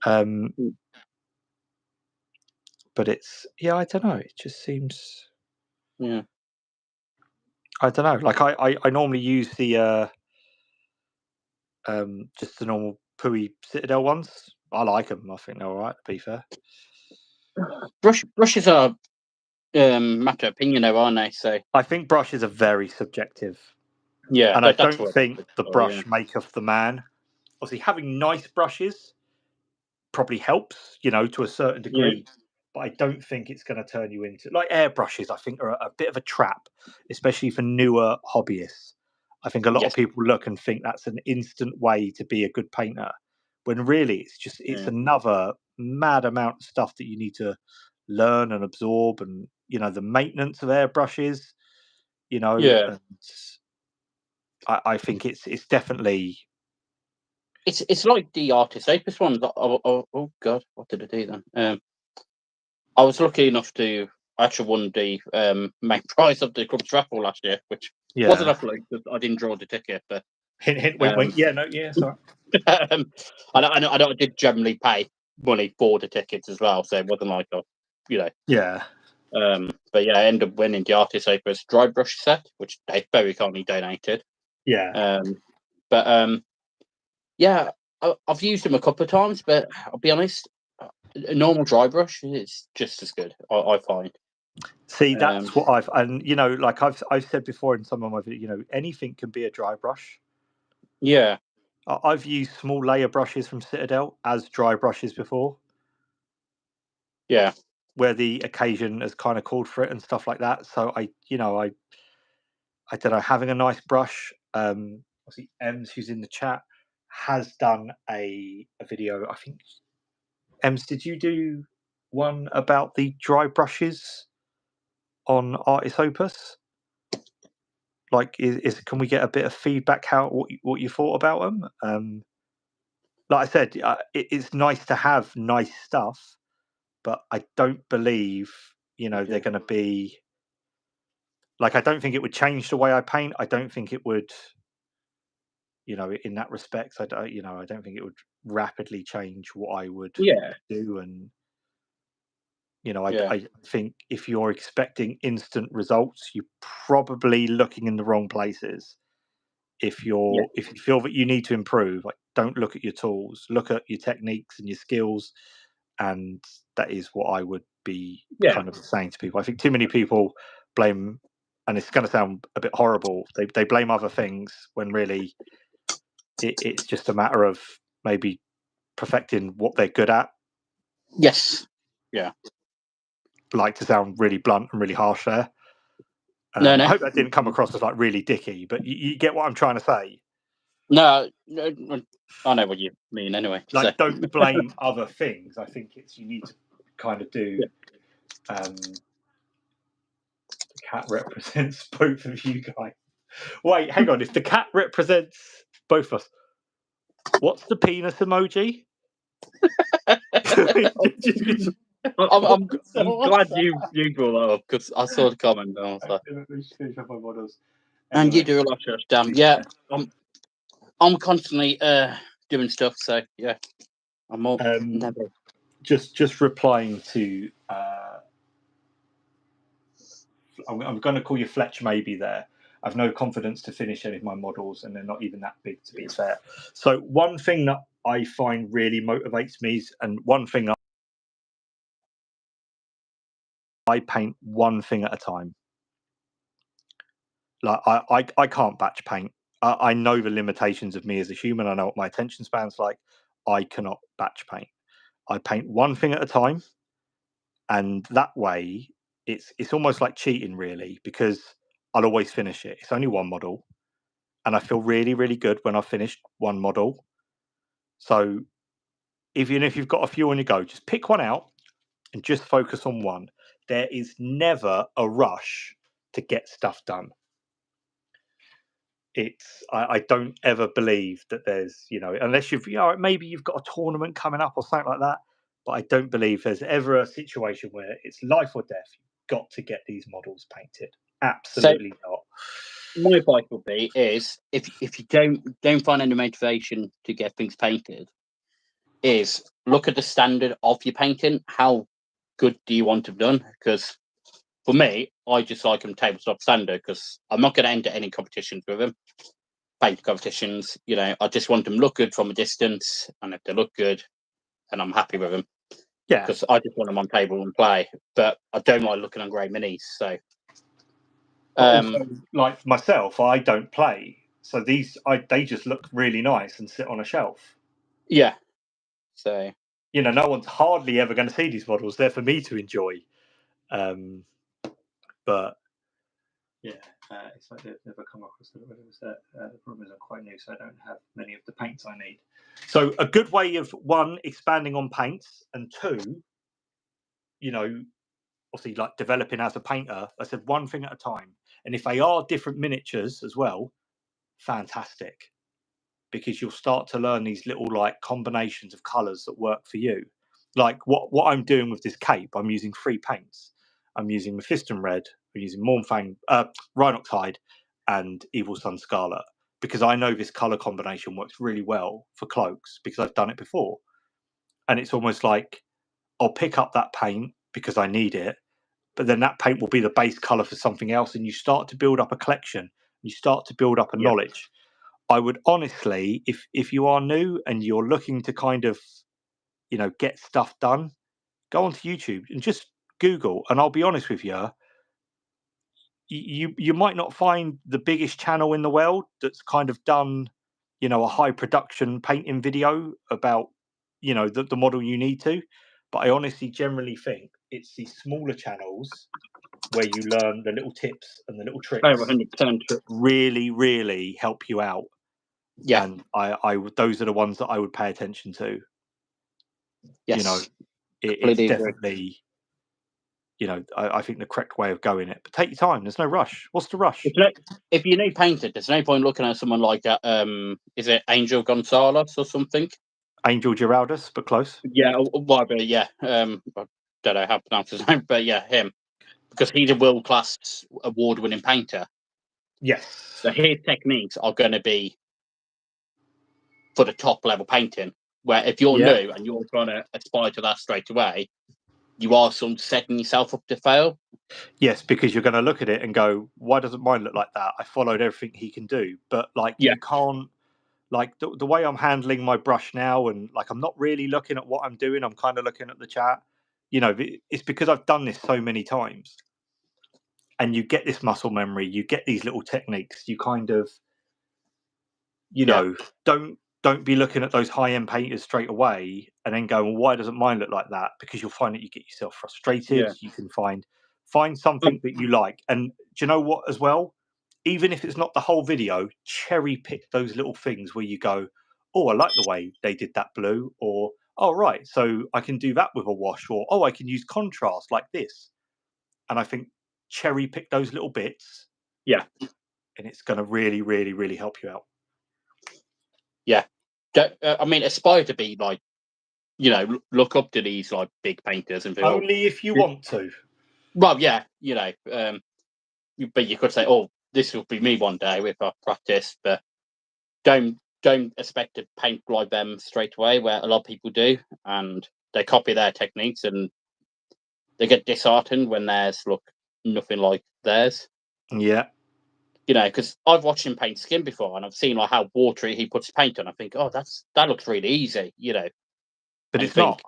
But it's I don't know. It just seems. Yeah. I don't know. Like I normally use the just the normal Pui Citadel ones. I like them. I think they're all right. To be fair. Brushes are matter of opinion, though, aren't they? So I think brushes are very subjective. yeah, and I don't think the brush maketh the man. Obviously, having nice brushes probably helps, to a certain degree. But I don't think it's going to turn you into like airbrushes. I think are a bit of a trap, especially for newer hobbyists. I think a lot of people look and think that's an instant way to be a good painter, when really it's another mad amount of stuff that you need to learn and absorb, and the maintenance of airbrushes. And I think it's definitely. It's like the Artis Opus ones. Oh god, what did I do then? I was lucky enough to actually won the main prize of the club's raffle last year, which wasn't a fluke because I didn't draw the ticket. But hint, wink, wink. Sorry. I did generally pay money for the tickets as well, so it wasn't like Yeah. But yeah, I ended up winning the Artis Opus dry brush set, which they very kindly donated. Yeah. Yeah, I've used them a couple of times, but I'll be honest, a normal dry brush is just as good. I find. See, that's what like I've said before in some of my videos, anything can be a dry brush. Yeah. I've used small layer brushes from Citadel as dry brushes before. Yeah. Where the occasion has kind of called for it and stuff like that. So I don't know, having a nice brush. Obviously, Ems, who's in the chat, has done a video. I think, Ems, did you do one about the dry brushes on Artis Opus? Like, can we get a bit of feedback? What you thought about them? Like I said, it's nice to have nice stuff, but I don't believe they're going to be. Like, I don't think it would change the way I paint. I don't think it would, in that respect. I don't think it would rapidly change what I would do. And, I think if you're expecting instant results, you're probably looking in the wrong places. If you feel that you need to improve, like, don't look at your tools, look at your techniques and your skills. And that is what I would be kind of saying to people. I think too many people blame, and it's going to sound a bit horrible, they blame other things when really it's just a matter of maybe perfecting what they're good at. Yes. Yeah. Like, to sound really blunt and really harsh there. No. I hope that didn't come across as like really dicky, but you get what I'm trying to say. No, I know what you mean anyway. Like, don't blame other things. I think you need to kind of do. The cat represents both of you guys. Wait, hang on. If the cat represents both of us, What's the penis emoji? I'm glad you brought that up because I saw the comment and I was like, and you do a lot of damn. Yeah, I'm constantly doing stuff. So yeah, I'm more never. Just replying to. I'm going to call you Fletch maybe there. I've no confidence to finish any of my models, and they're not even that big, to be fair. So one thing that I find really motivates me, and one thing I paint one thing at a time. Like I can't batch paint. I know the limitations of me as a human. I know what my attention span's like. I cannot batch paint. I paint one thing at a time, and that way it's almost like cheating, really, because I'll always finish it. It's only one model. And I feel really, really good when I've finished one model. So even if you've got a few on your go, just pick one out and just focus on one. There is never a rush to get stuff done. I don't ever believe that there's, unless maybe you've got a tournament coming up or something like that, but I don't believe there's ever a situation where it's life or death. You've got to get these models painted. Absolutely not. My advice would be is if you don't find any motivation to get things painted, is look at the standard of your painting. How good do you want them done? Because for me, I just like them tabletop standard because I'm not going to enter any competitions with them. Paint competitions, I just want them look good from a distance, and if they look good, then I'm happy with them. Yeah, because I just want them on table and play, but I don't like looking on grey minis. So, also, like myself, I don't play, so they just look really nice and sit on a shelf. Yeah. So no one's hardly ever going to see these models. They're for me to enjoy. But yeah, it's like they've never come across it. The problem is I'm quite new, so I don't have many of the paints I need. So a good way of, one, expanding on paints, and two, obviously like developing as a painter. I said one thing at a time, and if they are different miniatures as well, fantastic, because you'll start to learn these little like combinations of colours that work for you. Like what I'm doing with this cape, I'm using 3 paints. I'm using Mephiston Red, I'm using Mornfang, Rhinox Hide, and Evil Sun Scarlet, because I know this colour combination works really well for cloaks because I've done it before. And it's almost like I'll pick up that paint because I need it, but then that paint will be the base colour for something else, and you start to build up a collection. You start to build up a knowledge. I would honestly, if you are new and you're looking to kind of, get stuff done, go onto YouTube and just Google. And I'll be honest with you, you might not find the biggest channel in the world that's kind of done, a high production painting video about, the model you need to. But I honestly generally think it's these smaller channels where you learn the little tips and the little tricks 100%. that really, really help you out. Yeah. And I those are the ones that I would pay attention to. Yes. It's definitely, I think the correct way of going it. But take your time. There's no rush. What's the rush? If you're new painted, there's no point looking at someone like is it Angel Gonzalez or something? Angel Giraldus, but close. Yeah, whatever. Yeah. I don't know how to pronounce his name, but yeah, him, because he's a world-class, award-winning painter. Yes. So his techniques are going to be for the top level painting. Where if you're new and you're trying to aspire to that straight away, you are sort of setting yourself up to fail. Yes, because you're going to look at it and go, "Why doesn't mine look like that? I followed everything he can do." But you can't. Like the way I'm handling my brush now, and like I'm not really looking at what I'm doing. I'm kind of looking at the chat. It's because I've done this so many times, and you get this muscle memory. You get these little techniques. You kind of, don't be looking at those high-end painters straight away and then go, well, why doesn't mine look like that? Because you'll find that you get yourself frustrated. You can find something that you like. And do you know what as well? Even if it's not the whole video, cherry pick those little things where you go, oh, I like the way they did that blue, or, oh, right, so I can do that with a wash, or, oh, I can use contrast like this. And I think cherry pick those little bits. Yeah. And it's going to really, really, really help you out. Yeah. I mean, aspire to be like, you know, look up to these like big painters and feel, only if you want to. Well, yeah, you know, but you could say, oh, this will be me one day if I practice, but don't expect to paint like them straight away, where a lot of people do, and they copy their techniques and they get disheartened when theirs look nothing like theirs. Yeah. You know, because I've watched him paint skin before, and I've seen like how watery he puts paint on. I think, oh, that looks really easy, you know. But it's not.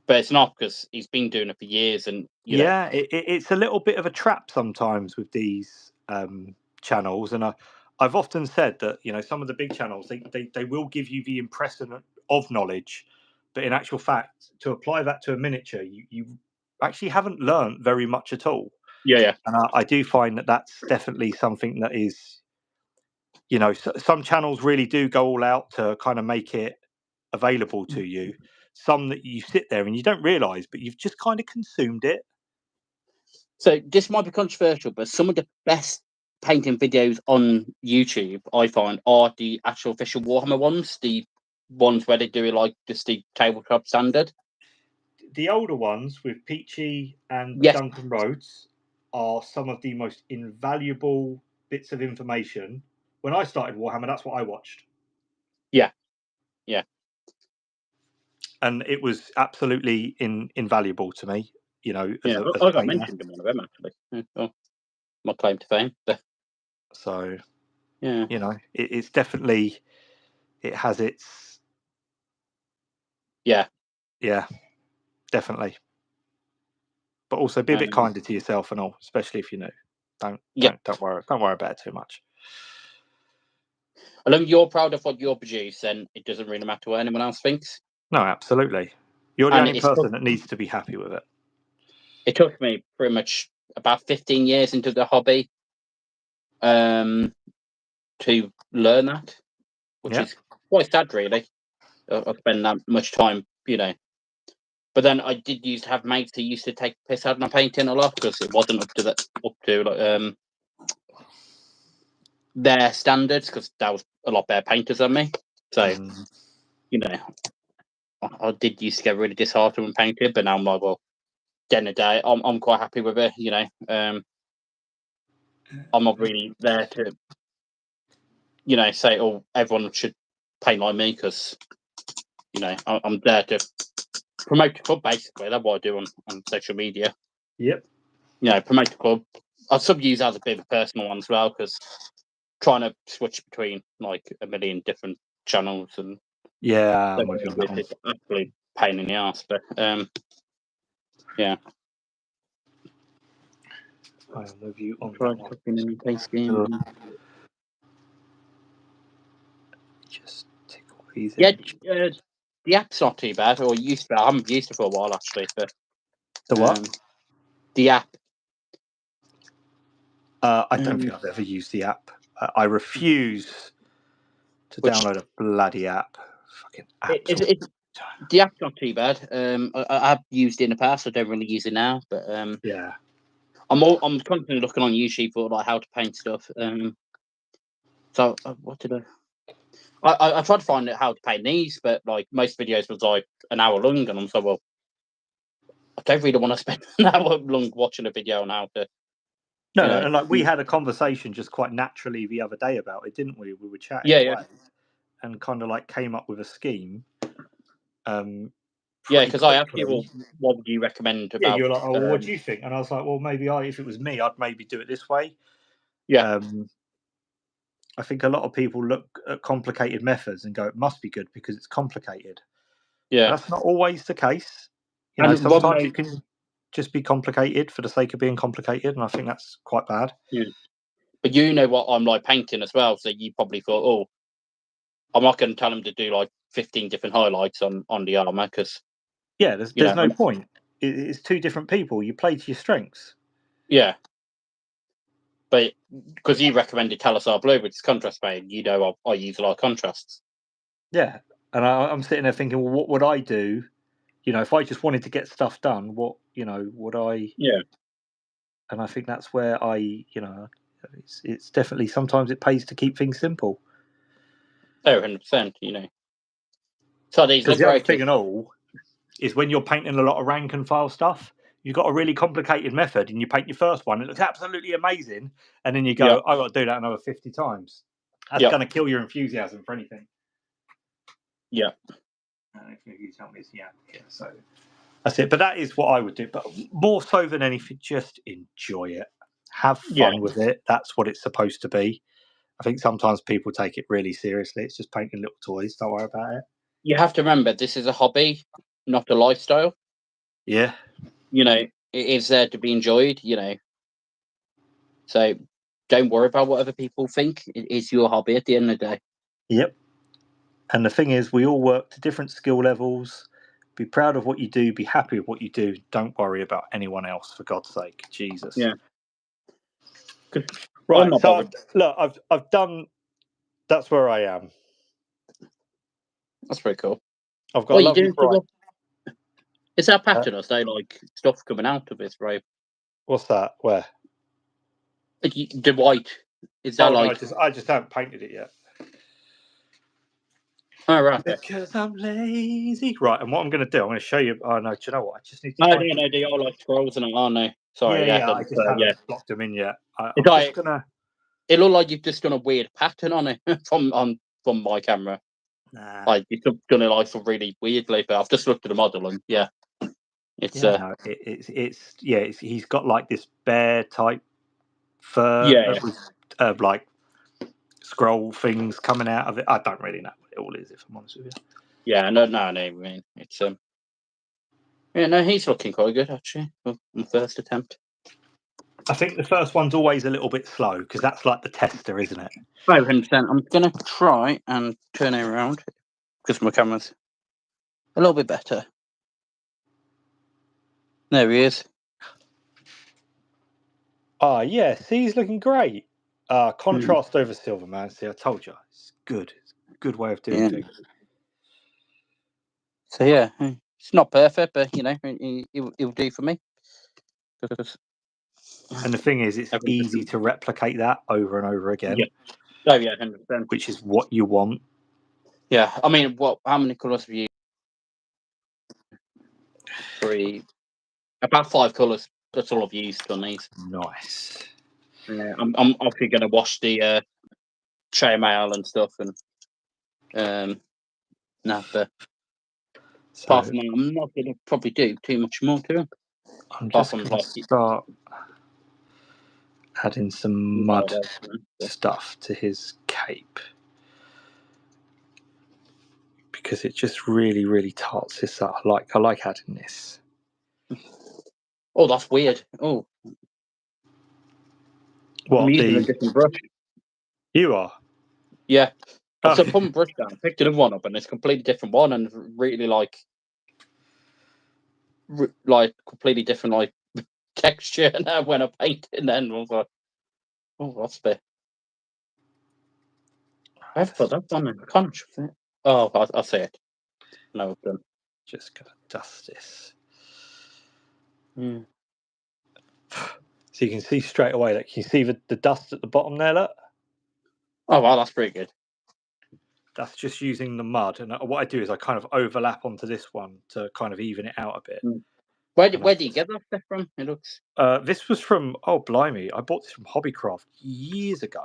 But it's not, because he's been doing it for years, and you know. It's a little bit of a trap sometimes with these channels, and I've often said that, you know, some of the big channels they will give you the impression of knowledge, but in actual fact, to apply that to a miniature, you actually haven't learned very much at all. Yeah. And I do find that that's definitely something that is, you know, some channels really do go all out to kind of make it available to you. Some that you sit there and you don't realise, but you've just kind of consumed it. So this might be controversial, but some of the best painting videos on YouTube, I find, are the actual official Warhammer ones, the ones where they do it like just the tabletop standard. The older ones with Peachy and Duncan Rhodes are some of the most invaluable bits of information. When I started Warhammer, that's what I watched. Yeah. And it was absolutely invaluable to me, you know. I got mentioned in one of them, actually. Oh, my claim to fame. So, yeah, you know, it's definitely, it has its... Yeah, definitely. But also be a bit kinder to yourself and all, especially if you're new. Don't worry about it too much. As long as you're proud of what you produce, then it doesn't really matter what anyone else thinks. No, absolutely. You're the only person that needs to be happy with it. It took me pretty much about 15 years into the hobby to learn that, which is quite sad, really. I spend that much time, you know. But then I did used to have mates who used to take the piss out of my painting a lot, because it wasn't up to like, their standards, because that was a lot better painters than me. So, you know, I did used to get really disheartened when painted, but now I'm like, well, at the end of the day, I'm quite happy with it, you know. I'm not really there to, you know, say, oh, everyone should paint like me, because, you know, I'm there to promote the club, basically. That's what I do on social media. Yep. You know, promote the club. I use as a bit of a personal one as well, because trying to switch between like a million different channels and it's absolutely pain in the ass. But yeah. I am with you on that one. Just tickle these. The app's not too bad, or used to be. I haven't used it for a while, actually. But the what? The app. I don't think I've ever used the app. I refuse to download a bloody app. Fucking apps. The app's not too bad. I have used it in the past. I don't really use it now, but yeah. I'm constantly looking on YouTube for like how to paint stuff. So what did I tried to find out how to paint these, but like most videos was like an hour long, and I'm so, well, I don't really want to spend an hour long watching a video on how to. No, and like we had a conversation just quite naturally the other day about it, didn't we? We were chatting away and kind of like came up with a scheme. Because I asked you, well, what would you recommend about? Yeah, you're like, oh, well, what do you think? And I was like, well, maybe if it was me, I'd maybe do it this way. Yeah. I think a lot of people look at complicated methods and go, it must be good because it's complicated. Yeah. But that's not always the case. You know, sometimes it can just be complicated for the sake of being complicated, and I think that's quite bad. Yeah. But you know what I'm like painting as well, so you probably thought, oh, I'm not going to tell them to do like 15 different highlights on the armor, because there's no point. It's two different people. You play to your strengths. Yeah. But because you recommended Talasar Blue, which is contrast paint, you know, I use a lot of contrasts. Yeah, and I'm sitting there thinking, well, what would I do? You know, if I just wanted to get stuff done, what, you know, would I? Yeah. And I think that's where you know, it's definitely, sometimes it pays to keep things simple. Oh, 100%, you know. So these Because the other thing liberated. and all is when you're painting a lot of rank and file stuff, you've got a really complicated method, and you paint your first one, it looks absolutely amazing, and then you go, Yeah. I've got to do that another 50 times. That's Yeah. going to kill your enthusiasm for anything. Yeah. You tell me, yeah. So that's it. But that is what I would do. But more so than anything, just enjoy it. Have fun with it. That's what it's supposed to be. I think sometimes people take it really seriously. It's just painting little toys. Don't worry about it. You have to remember, this is a hobby, not a lifestyle. Yeah. You know, it is there to be enjoyed, you know. So don't worry about what other people think. It is your hobby at the end of the day. Yep. And the thing is, we all work to different skill levels. Be proud of what you do. Be happy with what you do. Don't worry about anyone else, for God's sake. Jesus. Yeah. Right. So I've done. That's where I am. That's pretty cool. I've got a lovely bright. Is that pattern or say like stuff coming out of this, right? What's that? Where? The white. Is that like? No, I just haven't painted it yet. Oh, right. Because I'm lazy. Right, and what I'm going to do, I'm going to show you. Oh no, do you know what? I just need to. No, they are like scrolls and aren't they? Sorry, yeah. I just haven't blocked them in yet. I'm just gonna. It looked like you've just done a weird pattern on it from my camera. Nah. Like it's done it like some really weirdly, but I've just looked at the model and it's no, it's he's got like this bear type fur with like scroll things coming out of it. I don't really know what it all is, if I'm honest with you. Yeah, no, I mean it's no, he's looking quite good actually on first attempt. I think the first one's always a little bit slow because that's like the tester, isn't it? 100%. I'm gonna try and turn it around because my camera's a little bit better. There he is. Yeah, see, he's looking great. Contrast over silver, man. See, I told you, it's good. It's a good way of doing things. So yeah, it's not perfect, but you know, it'll do for me. And the thing is, it's easy to replicate that over and over again. Yeah. Oh yeah, 100%. Which is what you want. Yeah, I mean, how many colours have you? 3, about 5 colours. That's all I've used on these. Nice. Yeah, I'm obviously going to wash the chainmail and stuff, and but apart from that, I'm not going to probably do too much more to them. I'm just going to start adding some mud stuff to his cape because it just really, really tarts this up. I like adding this. Oh, that's weird. Oh, what? I'm using a different brush. You are? Yeah. I've put my brush down, picked another one up, and it's a completely different one, and really like completely different like texture. Now when I paint it, then I was like, oh, what's this? I've put that one in. I can't see it. Oh, I see it. No, I've done. Just gonna dust this. So you can see straight away. Like, can you see the dust at the bottom there? Look. Oh wow, that's pretty good. That's just using the mud, and what I do is I kind of overlap onto this one to kind of even it out a bit. Where do you get that stuff from? It looks. This was from blimey! I bought this from Hobbycraft years ago.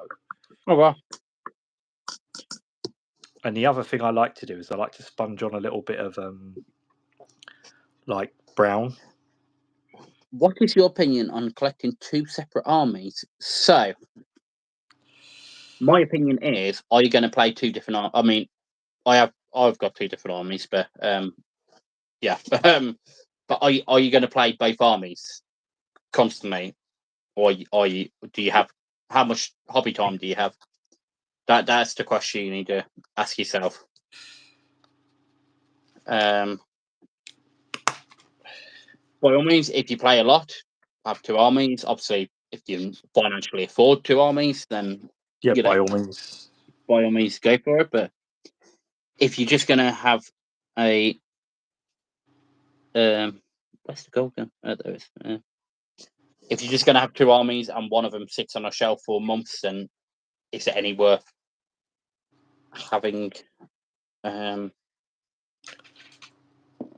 Oh wow! And the other thing I like to do is I like to sponge on a little bit of like brown. What is your opinion on collecting 2 separate armies? So, my opinion is, are you going to play 2 different armies? I mean, I've got 2 different armies, but yeah. But are you going to play both armies constantly, or do you have how much hobby time do you have? That's the question you need to ask yourself. By all means, if you play a lot, have 2 armies. Obviously, if you financially afford 2 armies, then by all means, go for it. But if you're just going to have a where's the gold gun? There it is. If you're just going to have 2 armies and one of them sits on a shelf for months, then is it any worth having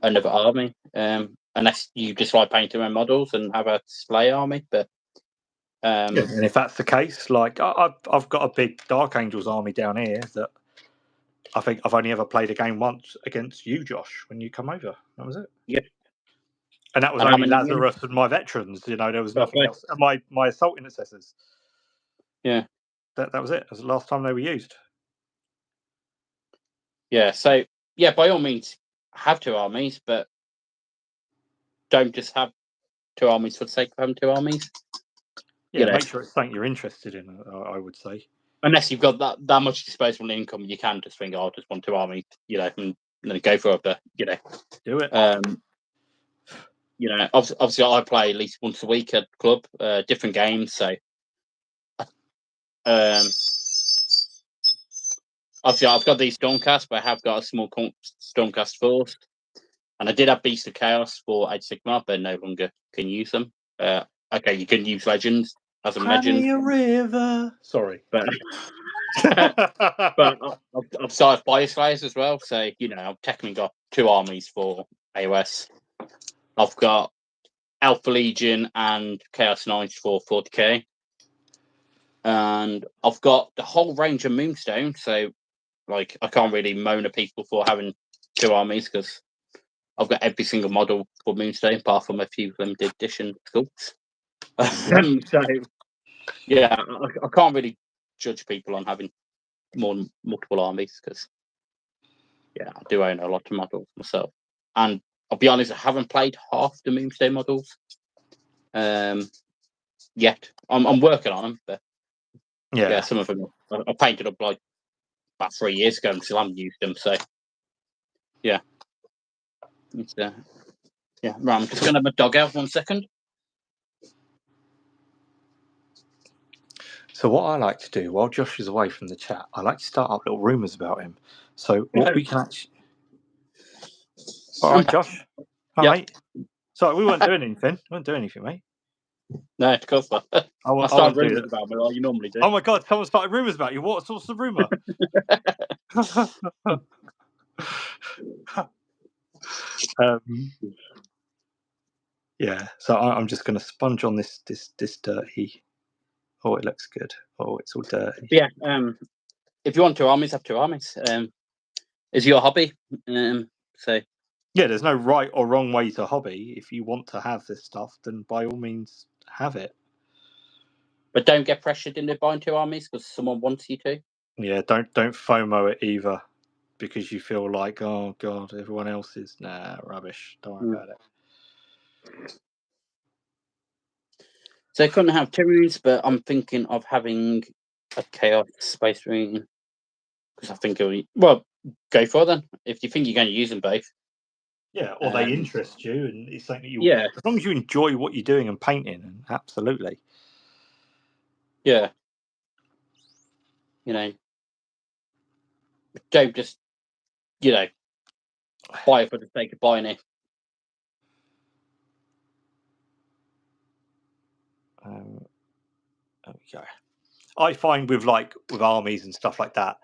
another army, unless you just like painting your models and have a display army. But and if that's the case, like I've got a big Dark Angels army down here that I think I've only ever played a game once against you, Josh, when you come over. That was it. Yeah. And that was only Lazarus and my veterans. There was nothing else. And my assault intercessors. Yeah. That was it. That was the last time they were used. Yeah. So yeah, by all means, have 2 armies, but don't just have 2 armies for the sake of having 2 armies. Yeah, make sure it's something you're interested in. I would say. Unless you've got that much disposable income, you can just think, "Oh, I just want 2 armies," and then go for it. But do it. Obviously, I play at least once a week at club, different games. So, obviously, I've got these Stormcast, but I have got a small Stormcast force, and I did have Beast of Chaos for Age Sigmar, but no longer can use them. Okay, you can use Legends as a legend. River. Sorry, but I've started Bioslayers as well. So I've technically got 2 armies for AoS. I've got Alpha Legion and Chaos Knights for 40k. And I've got the whole range of Moonstone, so I can't really moan at people for having 2 armies because I've got every single model for Moonstone apart from a few limited edition Cloaks. So yeah, I can't really judge people on having multiple armies because I do own a lot of models myself. And I'll be honest, I haven't played half the Moonstone models yet. I'm working on them, but some of them I painted up like about 3 years ago and still haven't used them. So yeah, it's, right. I'm just going to have my dog out 1 second. So what I like to do while Josh is away from the chat, I like to start up little rumours about him. So what we can actually. All right, Josh. All right. Sorry, we weren't doing anything. We weren't doing anything, mate. No, of course not. I start rumours about me like you normally do. Oh my God, someone started rumours about you. What source of rumour? So I'm just going to sponge on this dirty. Oh, it looks good. Oh, it's all dirty. Yeah. If you want 2 armies, have 2 armies. Is your hobby? So. Yeah, there's no right or wrong way to hobby. If you want to have this stuff, then by all means have it. But don't get pressured into buying 2 armies because someone wants you to. Yeah, don't FOMO it either, because you feel like, oh God, everyone else is rubbish. Don't worry about it. So I couldn't have Terminos, but I'm thinking of having a Chaos Space Marine because I think go for it then. If you think you're going to use them both. Yeah, or they interest you, and it's something that you. Yeah. As long as you enjoy what you're doing and painting, and absolutely. Yeah. Don't just, buy it for the sake of buying it. There we go. I find with armies and stuff like that,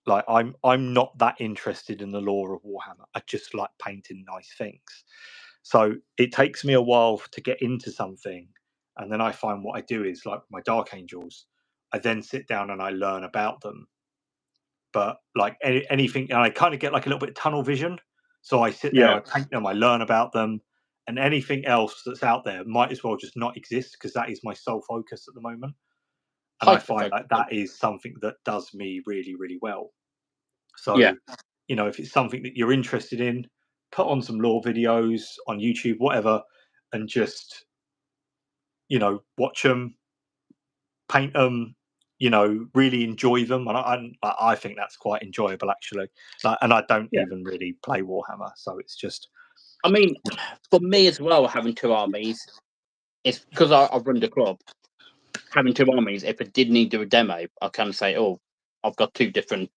like I'm not that interested in the lore of Warhammer. I just like painting nice things. So it takes me a while to get into something, and then I find what I do is like my Dark Angels. I then sit down and I learn about them. But like anything, and I kind of get like a little bit of tunnel vision. So I sit there, I paint them, I learn about them, and anything else that's out there might as well just not exist because that is my sole focus at the moment. And I find that is something that does me really, really well. So, if it's something that you're interested in, put on some lore videos on YouTube, whatever, and just, watch them, paint them, really enjoy them. And I think that's quite enjoyable, actually. And I don't even really play Warhammer. So it's just. I mean, for me as well, having 2 armies, it's because I run the club. Having 2 armies, if I did need to do a demo, I can say, oh, I've got 2 different,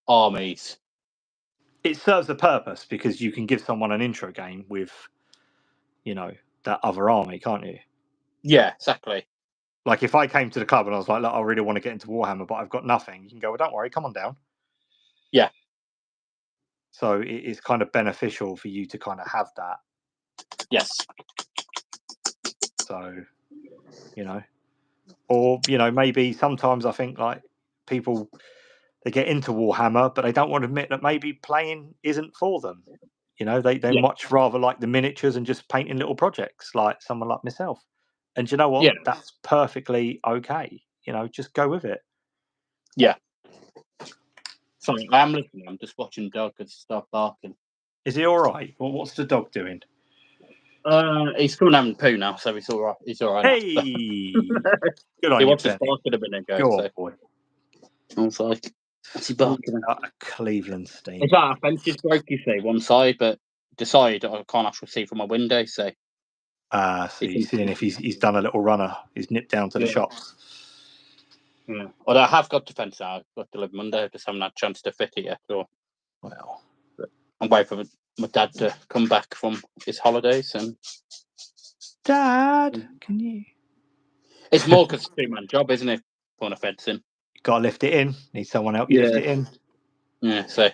armies. It serves a purpose because you can give someone an intro game with, that other army, can't you? Yeah, exactly. Like if I came to the club and I was like, look, I really want to get into Warhammer, but I've got nothing. You can go, well, don't worry, come on down. Yeah. So it's kind of beneficial for you to kind of have that. Yes. So, or, maybe sometimes I think like people, they get into Warhammer, but they don't want to admit that maybe playing isn't for them. They much rather like the miniatures and just painting little projects like someone like myself. And you know what? Yeah. That's perfectly okay. Just go with it. Yeah. Sorry, I am listening. I'm just watching dog start barking. Is he all right? Well, what's the dog doing? He's coming having poo now, so he's all right. He's all right. Hey, good on he you, wants to Benny. bark a minute ago. Go so. on, boy. I was like, what's he barking at? A Cleveland steam. Is that our fence is broke, you say, one side, but the side I can't actually see from my window, so. So you're seeing if he's done a little runner. He's nipped down to the shops. Yeah. Although I have got the fence now. I've got delivered Monday. I just haven't had a chance to fit it yet. Well, I'm waiting for my dad to come back from his holidays. And Dad, can you? It's more because it's a 2-man job, isn't it? Putting a fence in. Got to lift it in. Need someone help you lift it in. Yeah, so,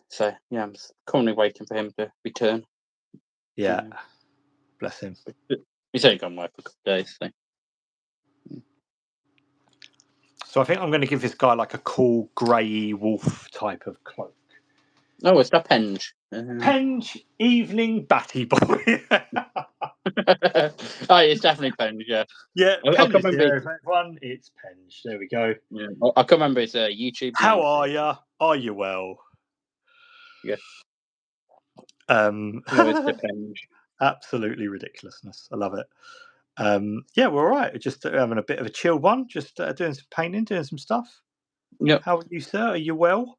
so, yeah, I'm currently waiting for him to return. Yeah. Bless him. He's only gone away for a couple of days, so. So I think I'm going to give this guy like a cool grey wolf type of cloak. Oh, it's that Penge. Penge Evening Batty Boy. Oh, it's definitely Penge, yeah. Yeah, Penge is the one. It's Penge. There we go. Yeah, I can't remember his YouTube. How are you? Are you well? Yeah. No, it's the Penge. Absolutely ridiculousness. I love it. Yeah, we're all right. Just having a bit of a chill one. Just doing some painting, doing some stuff. Yeah. How are you, sir? Are you well?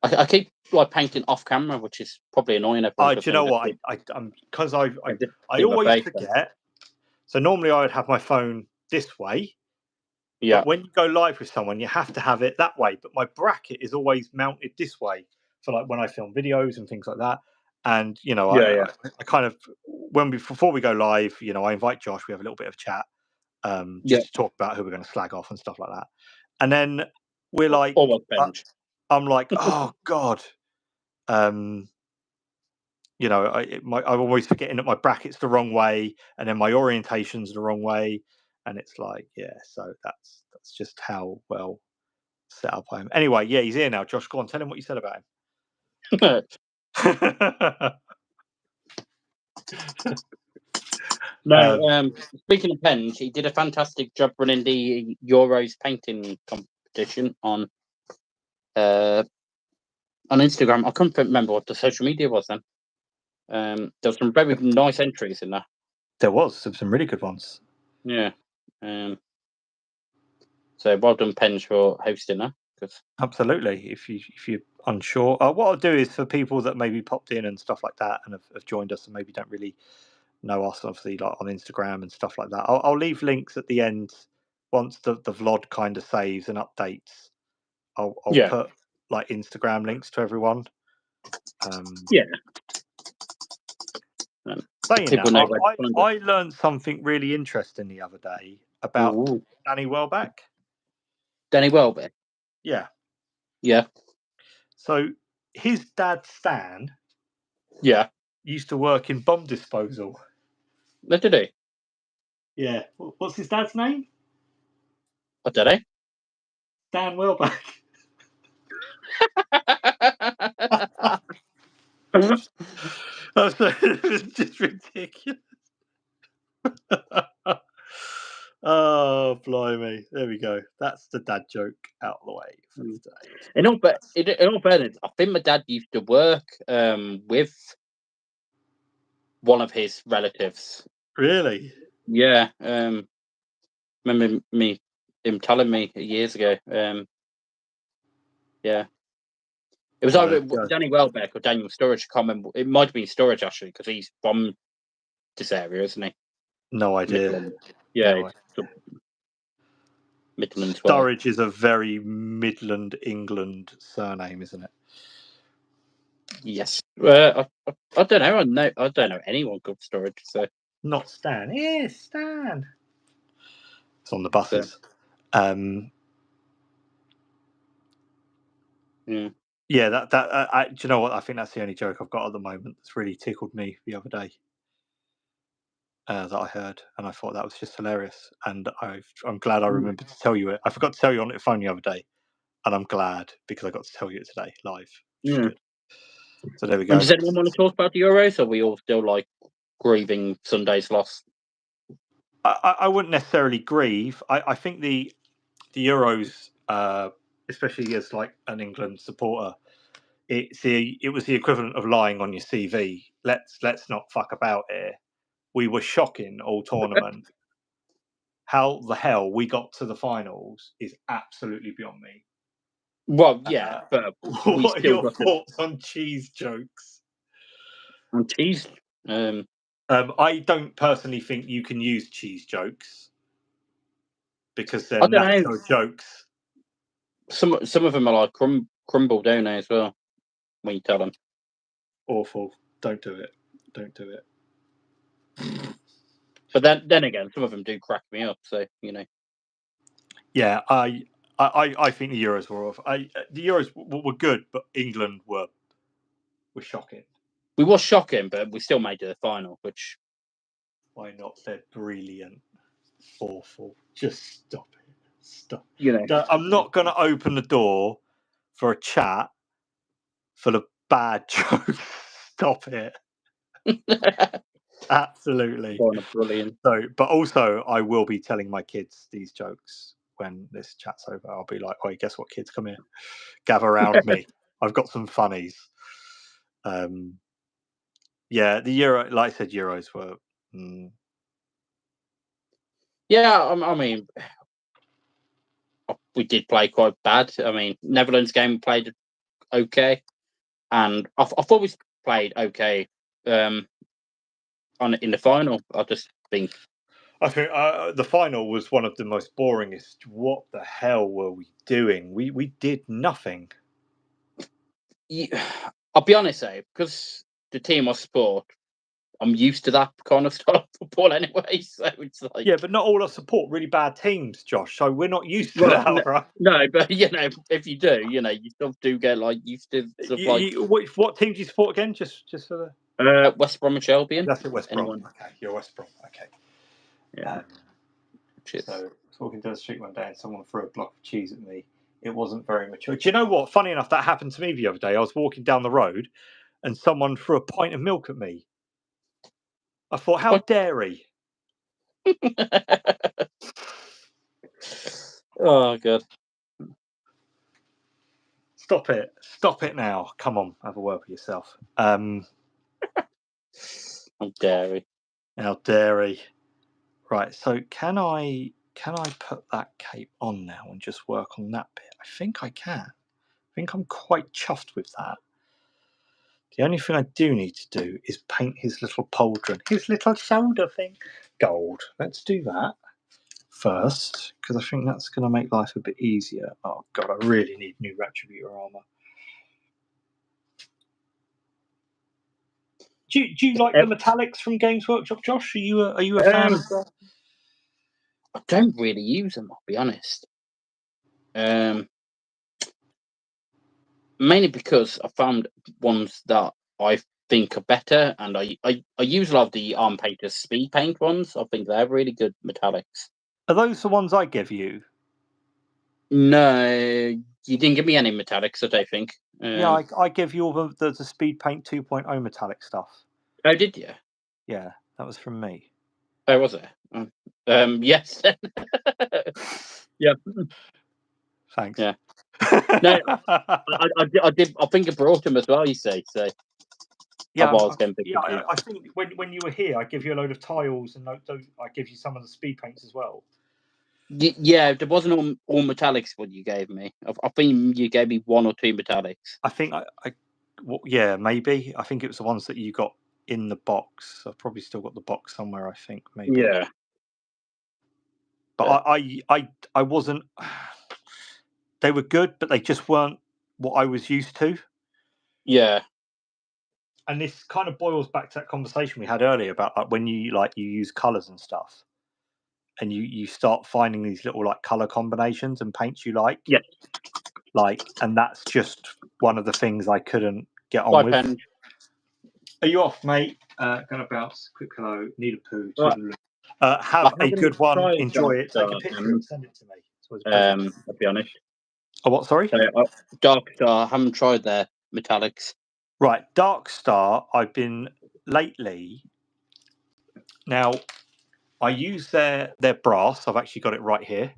I keep painting off camera, which is probably annoying everyone. Do you know what? Because I always forget. So normally I would have my phone this way. Yeah. But when you go live with someone, you have to have it that way. But my bracket is always mounted this way for like when I film videos and things like that. And I kind of before we go live, I invite Josh. We have a little bit of chat, just to talk about who we're going to slag off and stuff like that. And then we're like, I'm like, oh God, I'm always forgetting that my bracket's the wrong way, and then my orientation's the wrong way, and it's like, yeah. So that's just how well set up I am. Anyway, yeah, he's here now. Josh, go on, tell him what you said about him. No, speaking of Penge, he did a fantastic job running the Euros painting competition on Instagram. I couldn't remember what the social media was then. There was some very nice entries in there. There was some really good ones. Yeah. So well done, Penge, for hosting that. Absolutely. If you're unsure, what I'll do is for people that maybe popped in and stuff like that and have joined us and maybe don't really know us, obviously, like on Instagram and stuff like that, I'll leave links at the end once the VLOD kind of saves and updates. I'll put like Instagram links to everyone. Saying that, I learned something really interesting the other day about Danny Welbeck. Danny Welbeck? Yeah. Yeah. So his dad, Stan, used to work in bomb disposal. What did he? Yeah. What's his dad's name? What did he? Dan Welbeck. It's just ridiculous. Oh, blimey. There we go. That's the dad joke out of the way for today. In all fairness, I think my dad used to work with one of his relatives. Really? Yeah. Remember him telling me years ago. Yeah. It was either Danny Welbeck or Daniel Sturridge. I can't remember. It might have been Sturridge, actually, because he's from this area, isn't he? No idea. Midland. Yeah. No. Midland. Sturridge is a very Midland England surname, isn't it? Yes. I don't know. I don't know anyone called Sturridge. So. Not Stan. Yeah, Stan. It's on the buses. Yeah. Yeah, that do you know what? I think that's the only joke I've got at the moment that's really tickled me the other day. That I heard, and I thought that was just hilarious. And I'm glad I remembered to tell you it. I forgot to tell you on the phone the other day, and I'm glad because I got to tell you it today live. Which is good. So there we go. And does anyone want to talk about the Euros, or are we all still like grieving Sunday's loss? I wouldn't necessarily grieve. I think the Euros, especially as like an England supporter, it was the equivalent of lying on your CV. Let's not fuck about here. We were shocking all tournament. How the hell we got to the finals is absolutely beyond me. Well, yeah, but what are your thoughts on cheese jokes? On cheese? I don't personally think you can use cheese jokes because they're natural jokes. Some of them are like crumble, don't they, as well? When you tell them. Awful. Don't do it. Don't do it. But then again, some of them do crack me up. So Yeah, I think the Euros were off. The Euros were good, but England were shocking. We were shocking, but we still made it to the final. Which why not? They're brilliant. Awful. Just stop it. Stop. I'm not going to open the door for a chat full of bad jokes. Stop it. Absolutely. Brilliant. So, but also, I will be telling my kids these jokes when this chat's over. I'll be like, "Oh, guess what, kids? Come here, gather around me. I've got some funnies." Yeah, the Euro, like I said, Euros were. Yeah, I mean, we did play quite bad. I mean, Netherlands game played okay, and I thought we played okay in the final. I just think. I think the final was one of the most boringest. What the hell were we doing? We did nothing. I'll be honest, though, because the team I support, I'm used to that kind of style of football anyway. So it's like, yeah, but not all our support really bad teams, Josh. So we're not used to that, right? No, but if you do, you still do get like used to stuff what team do you support again? Just for the West Bromwich Albion. That's it, West Brom. Okay, you're West Brom. Okay. Yeah. So walking down the street one day and someone threw a block of cheese at me. It wasn't very mature. Do you know what? Funny enough, that happened to me the other day. I was walking down the road and someone threw a pint of milk at me. I thought, how dare he? Oh, God. Stop it. Stop it now. Come on, have a word with yourself. How dare he? How dare he? Right, so can I put that cape on now and just work on that bit? I think I can. I think I'm quite chuffed with that. The only thing I do need to do is paint his little pauldron, his little shoulder thing, gold. Let's do that first, because I think that's going to make life a bit easier. Oh, God, I really need new Retributor armor. Do you like the metallics from Games Workshop, Josh? Are you a fan of that? I don't really use them, I'll be honest. Mainly because I found ones that I think are better, and I use a lot of the Arm Painter's Speed Paint ones. I think they're really good metallics. Are those the ones I give you? No, you didn't give me any metallics, I don't think. Yeah, I give you all the Speed Paint 2.0 metallic stuff. Oh, did you? Yeah, that was from me. Oh, was it? Yes. Yeah. Thanks. Yeah. No, I did. I think I brought him as well. You say so. Yeah, I think when you were here, I give you a load of tiles and I give you some of the speed paints as well. Yeah, there wasn't all metallics what you gave me. I think you gave me 1 or 2 metallics. I think yeah, maybe. I think it was the ones that you got in the box. I've probably still got the box somewhere. I think maybe. Yeah. But I wasn't. They were good, but they just weren't what I was used to. Yeah. And this kind of boils back to that conversation we had earlier about like when you use colors and stuff, and you start finding these little like color combinations and paints you like. Yeah. and that's just one of the things I couldn't get on with. Pen. Are you off, mate? Gonna bounce. Quick hello. Need a poo. Right. Have a good one. Enjoy it. Take a picture and send it to me. I'll be honest. Oh, what? Sorry. Darkstar. I haven't tried their metallics. Right, Darkstar. I've been lately. Now, I use their brass. I've actually got it right here.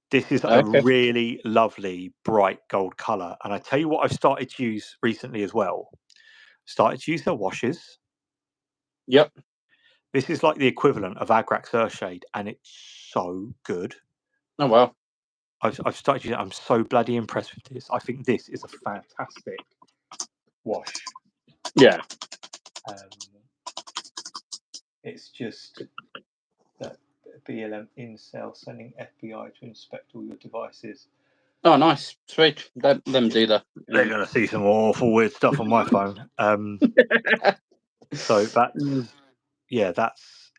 This is a really lovely bright gold colour. And I tell you what I've started to use recently as well. Started to use their washes. Yep. This is like the equivalent of Agrax Earthshade, and it's so good. Oh, wow. I've started using it. I'm so bloody impressed with this. I think this is a fantastic wash. Yeah. It's just that BLM incel sending FBI to inspect all your devices. Oh, nice. Sweet. Let them do that. They're going to see some awful weird stuff on my phone. So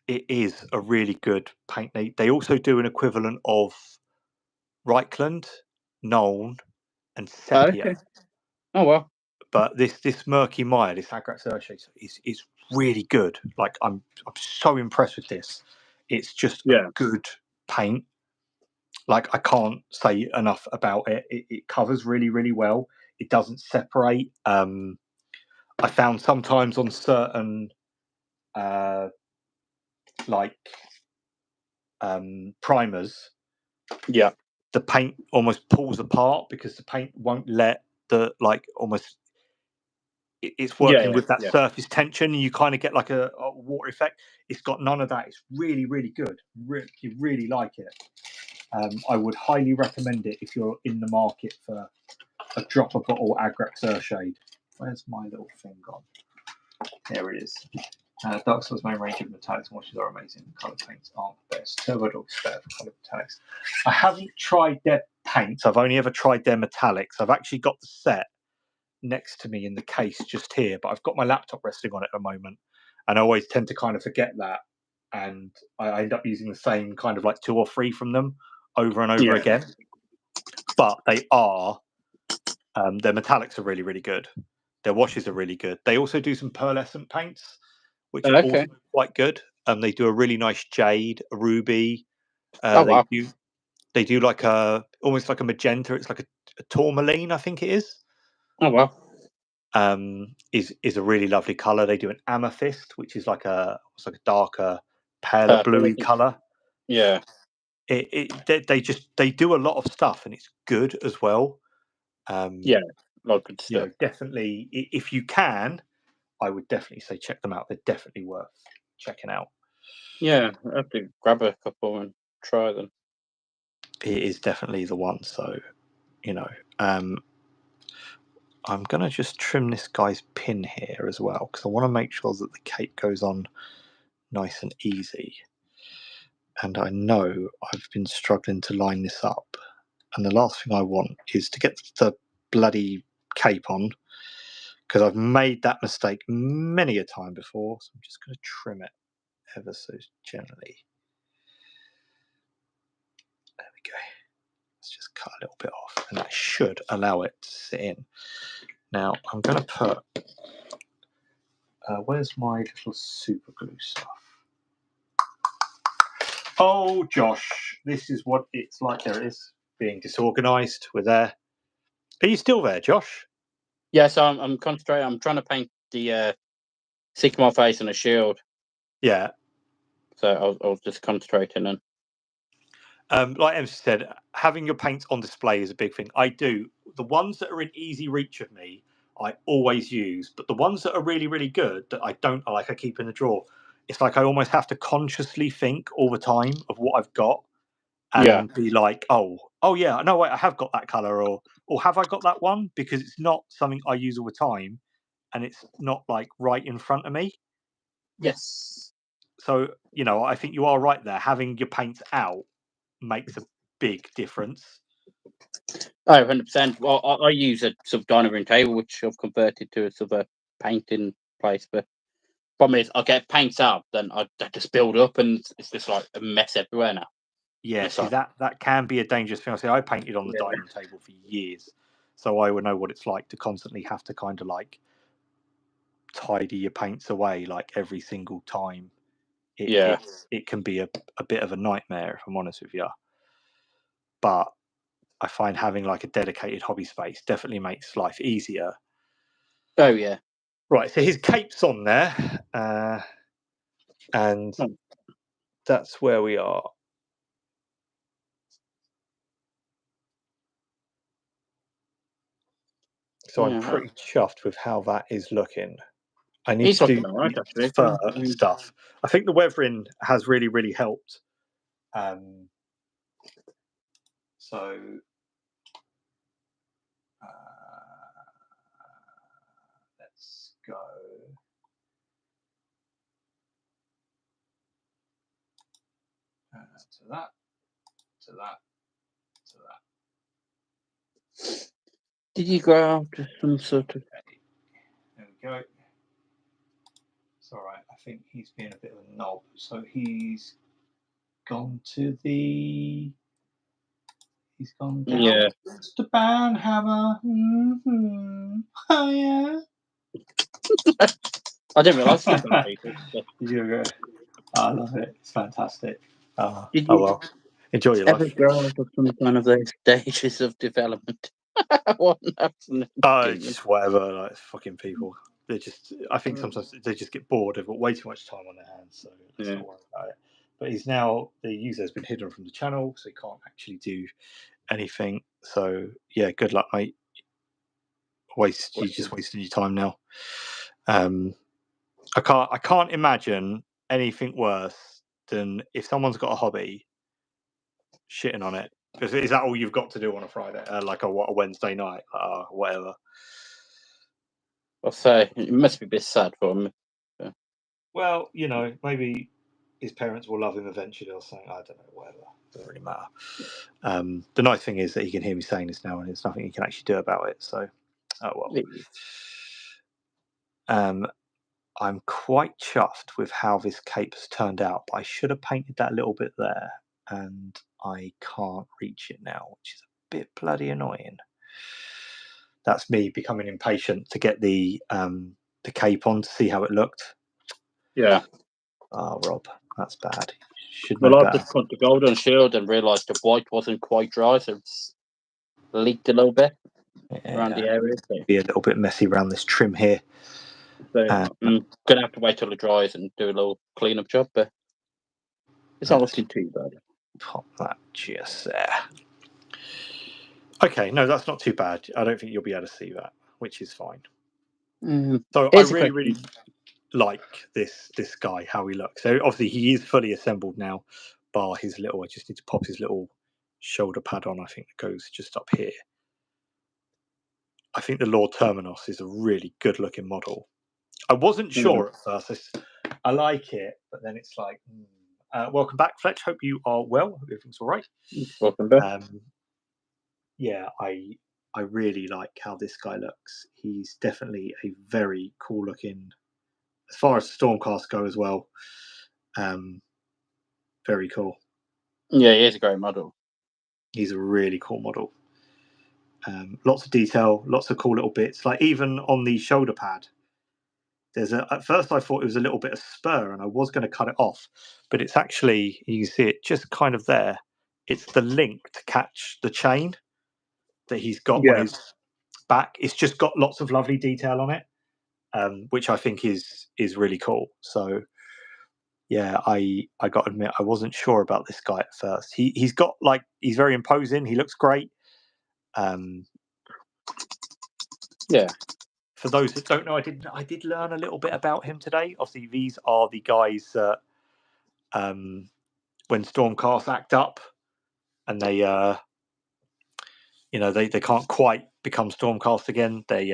it is a really good paint. They also do an equivalent of Reichland, Nuln, and Sepia. Oh, well. But this Murky Mire, this Agrax Earthshade, is really good. Like I'm so impressed with this. It's just a good paint. Like I can't say enough about it. It covers really, really well. It doesn't separate. I found sometimes on certain primers, the paint almost pulls apart because the paint won't let it's working with that surface tension, and you kind of get like a water effect. It's got none of that. It's really, really good. You really like it. I would highly recommend it if you're in the market for a dropper bottle Agrax Earthshade. Where's my little thing gone? There it is. Darkstar's main range of metallics and washes are amazing. Colour paints aren't the best. Turbo Dog's better for colour metallics. I haven't tried their paints. I've only ever tried their metallics. I've actually got the set next to me in the case just here, but I've got my laptop resting on it at the moment, and I always tend to kind of forget that, and I end up using the same kind of like 2 or 3 from them over and over again. But they are their metallics are really, really good. Their washes are really good. They also do some pearlescent paints, which are also quite good. They do a really nice jade, a ruby. They do like almost like a magenta. It's like a tourmaline, I think it is. Oh wow. Is a really lovely color. They do an amethyst, which is like a darker, paler bluey color. Yeah. They do a lot of stuff, and it's good as well. Good stuff. Definitely, if you can, I would definitely say check them out. They're definitely worth checking out. Yeah, I have to grab a couple and try them. It is definitely the one. So, I'm going to just trim this guy's pin here as well, because I want to make sure that the cape goes on nice and easy. And I know I've been struggling to line this up. And the last thing I want is to get the bloody cape on, because I've made that mistake many a time before. So I'm just going to trim it ever so gently. There we go. Let's just cut a little bit off, and that should allow it to sit in. Now I'm going to put... where's my little super glue stuff? Oh, Josh, this is what it's like. There it is, being disorganised. We're there. Are you still there, Josh? Yes, I'm concentrating. I'm trying to paint the Sycamore face and a shield. Yeah. So I was just concentrating on. Like Em said, having your paints on display is a big thing. I do. The ones that are in easy reach of me, I always use. But the ones that are really, really good that I don't like, I keep in the drawer. It's like I almost have to consciously think all the time of what I've got and be like, oh yeah, no, wait, I have got that colour, or have I got that one? Because it's not something I use all the time, and it's not like right in front of me. Yes. So, I think you are right there. Having your paints out makes a big difference. Oh, 100%. Well, I use a sort of dining room table, which I've converted to a sort of a painting place. But problem is, I get paints out, then I just build up, and it's just like a mess everywhere now. Yeah, see, that can be a dangerous thing. I painted on the dining table for years, so I would know what it's like to constantly have to kind of like tidy your paints away like every single time. It can be a bit of a nightmare, if I'm honest with you. But I find having like a dedicated hobby space definitely makes life easier. Oh yeah. Right, so his cape's on there, and that's where we are. So I'm pretty chuffed with how that is looking. I need to do fur stuff. I think the weathering has really, really helped. So let's go. To that, to that, to that. Did you go after some sort of... There we go. It's all right. I think he's being a bit of a knob. So he's gone to the... He's gone down to the Banhammer. Mm-hmm. Oh, yeah. I didn't realise you were people. I love it. It's fantastic. Well. Enjoy your ever life. Grow out of some kind of those stages of development? Just whatever, like fucking people. They just, I think sometimes they just get bored. They've got way too much time on their hands, so let's not worry about it. But the user has been hidden from the channel, so he can't actually do anything. So yeah, good luck, mate. You're just wasting your time now. I can't imagine anything worse than if someone's got a hobby, shitting on it. Because is that all you've got to do on a Friday, like a Wednesday night, whatever? I'll say it must be a bit sad for him. Yeah. Well, maybe his parents will love him eventually, or something. I don't know, whatever. Doesn't really matter. The nice thing is that he can hear me saying this now, and there's nothing he can actually do about it. So, I'm quite chuffed with how this cape has turned out. But I should have painted that little bit there, and I can't reach it now, which is a bit bloody annoying. That's me becoming impatient to get the cape on to see how it looked. Yeah. Oh, Rob, that's bad. I just put the golden shield and realised the white wasn't quite dry, so it's leaked a little bit around the area. So. Be a little bit messy around this trim here. So I'm gonna have to wait till it dries and do a little clean-up job, but it's not looking too bad. Pop that just there. Okay, no, that's not too bad. I don't think you'll be able to see that, which is fine. So I really like this guy, how he looks. So obviously he is fully assembled now, bar his little. I just need to pop his little shoulder pad on. I think it goes just up here. I think the Lord Terminos is a really good looking model. I wasn't sure at first. I like it, but then it's like, welcome back, Fletch. Hope you are well. Hope everything's all right. Welcome back. Yeah, I really like how this guy looks. He's definitely a very cool looking, as far as Stormcast go as well. Very cool. Yeah, he is a great model. He's a really cool model. Lots of detail, lots of cool little bits. Like even on the shoulder pad, at first I thought it was a little bit of spur, and I was going to cut it off, but it's actually, you can see it just kind of there. It's the link to catch the chain that he's got on his back. It's just got lots of lovely detail on it, which I think is really cool. So yeah, I got to admit I wasn't sure about this guy at first. He's got he's very imposing. He looks great. Yeah. For those that don't know, I did learn a little bit about him today. Obviously, these are the guys that when Stormcast act up and they they can't quite become Stormcast again. They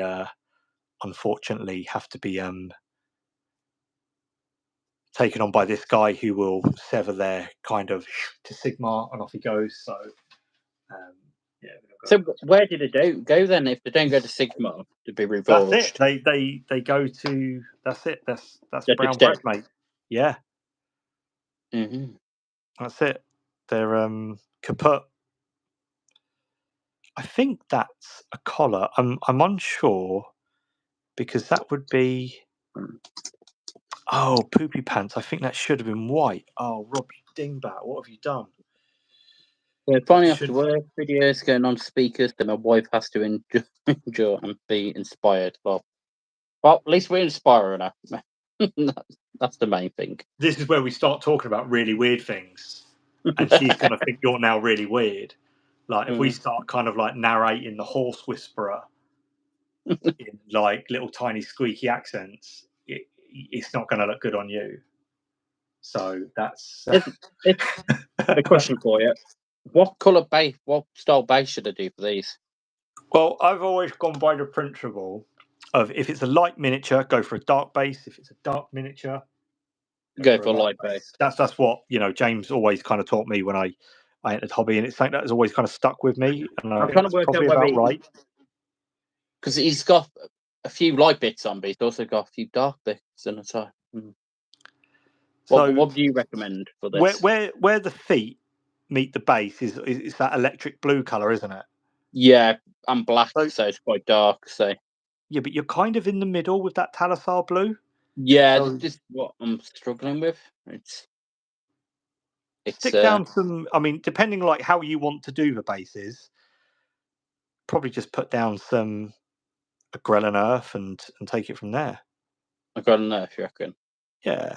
unfortunately have to be taken on by this guy who will sever their kind of to Sigmar, and off he goes. So So where did it go then? If they don't go to Sigmar to be revolved, that's it. They go to that's it. That's Brown Breath, mate. Yeah. Mm-hmm. That's it. They're kaput. I think that's a collar. I'm unsure because that would be. Oh, poopy pants. I think that should have been white. Oh, Rob, you dingbat. What have you done? Yeah, finally after work videos going on speakers, then my wife has to endure and be inspired. Well, at least we're inspiring her. That's the main thing. This is where we start talking about really weird things, and she's going to think you're now really weird. Like if we start kind of like narrating the horse whisperer in like little tiny squeaky accents, it's not going to look good on you. So that's it's a question for you. What colour base, what style base should I do for these? Well, I've always gone by the principle of if it's a light miniature, go for a dark base. If it's a dark miniature, go for a light base. That's what James always kind of taught me when I entered hobby, and it's something that has always kind of stuck with me. And I think that's probably about right. Because he's got a few light bits on, but he's also got a few dark bits in the time. So, what do you recommend for this? Where the feet meet the base is that electric blue colour, isn't it? Yeah, and black, so it's quite dark. So yeah, but you're kind of in the middle with that Talassar blue. Yeah, so, this is what I'm struggling with. It's stick down some. I mean, depending like how you want to do the bases, probably just put down some Grell and Earth and take it from there. Grell and Earth, you reckon? Yeah,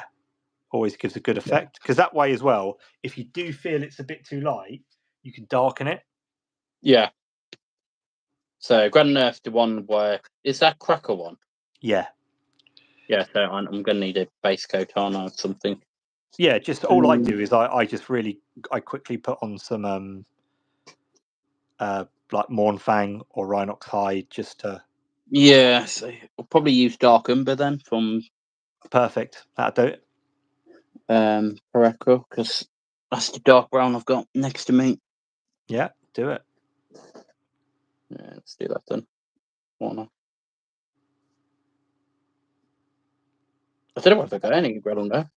always gives a good effect because that way as well. If you do feel it's a bit too light, you can darken it. Yeah. So Grell and Earth, the one where is that Cracker one? Yeah. Yeah. So I'm going to need a base coat on or something. Yeah, just all I do is I quickly put on some like Mornfang or Rhinox hide just to. Yeah, so I'll probably use Dark Umber then from. Perfect. That'll do it. Pareco, because that's the dark brown I've got next to me. Yeah, do it. Yeah, let's do that then. Why I don't know if I got any Grell and Earth.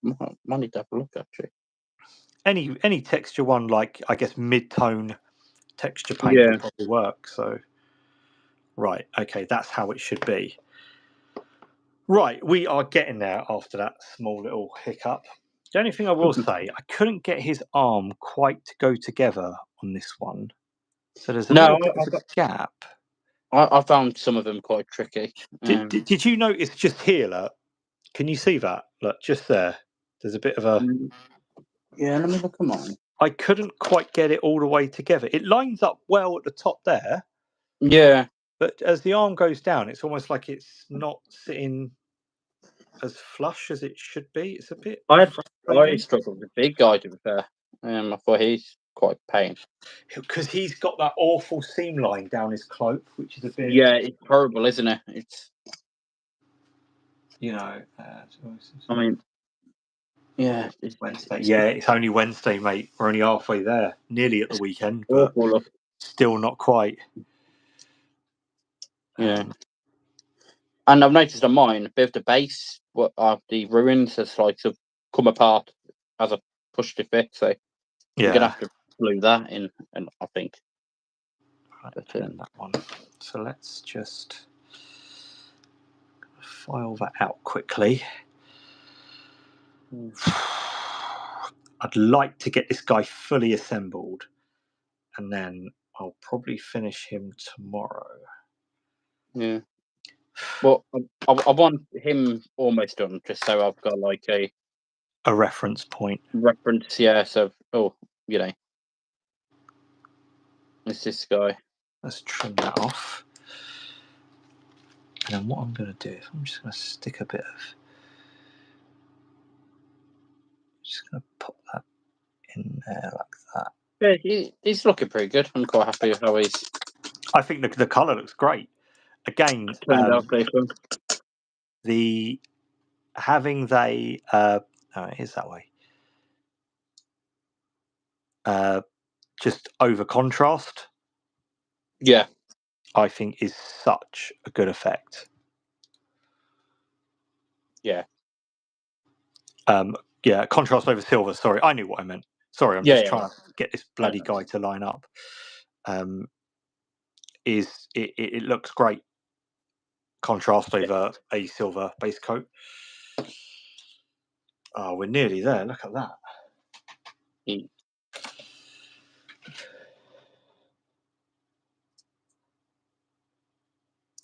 Might need to have a look actually. Any texture one, like I guess mid-tone texture paint would probably work. So, right, okay, that's how it should be. Right, we are getting there after that small little hiccup. The only thing I will say, I couldn't get his arm quite to go together on this one. So there's a little bit of a gap. I found some of them quite tricky. Did you notice just here, look? Can you see that? Look, just there. There's a bit of a... Yeah, let me look at mine. I couldn't quite get it all the way together. It lines up well at the top there. Yeah. But as the arm goes down, it's almost like it's not sitting as flush as it should be. It's a bit I struggled with the big guy, to be fair. I thought he's quite pain. Because he's got that awful seam line down his cloak, which is a bit... Yeah, it's horrible, isn't it? It's... You know... I mean... Yeah. It's Wednesday. Yeah, it's only Wednesday, mate. We're only halfway there. Nearly at the weekend, but still not quite. Yeah. And I've noticed on mine, a bit of the base, what are the ruins has like sort of come apart as I pushed it fit. So I'm gonna have to glue that in, and I think. Right, that one. So let's just file that out quickly. I'd like to get this guy fully assembled, and then I'll probably finish him tomorrow. Yeah. Well, I want him almost done, just so I've got like a reference point. Reference, yeah. So, you know, it's this guy. Let's trim that off. And then what I'm going to do is I'm just going to stick a bit of... Just going to pop that in there like that. Yeah, he's looking pretty good. I'm quite happy with how he's... I think the colour looks great. Again, the having they it is that way. Just over contrast. Yeah, I think is such a good effect. Yeah. Yeah, contrast over silver. Sorry, I knew what I meant. Sorry, I'm just trying to get this bloody guy to line up. It looks great. Contrast over a silver base coat. Oh, we're nearly there. Look at that.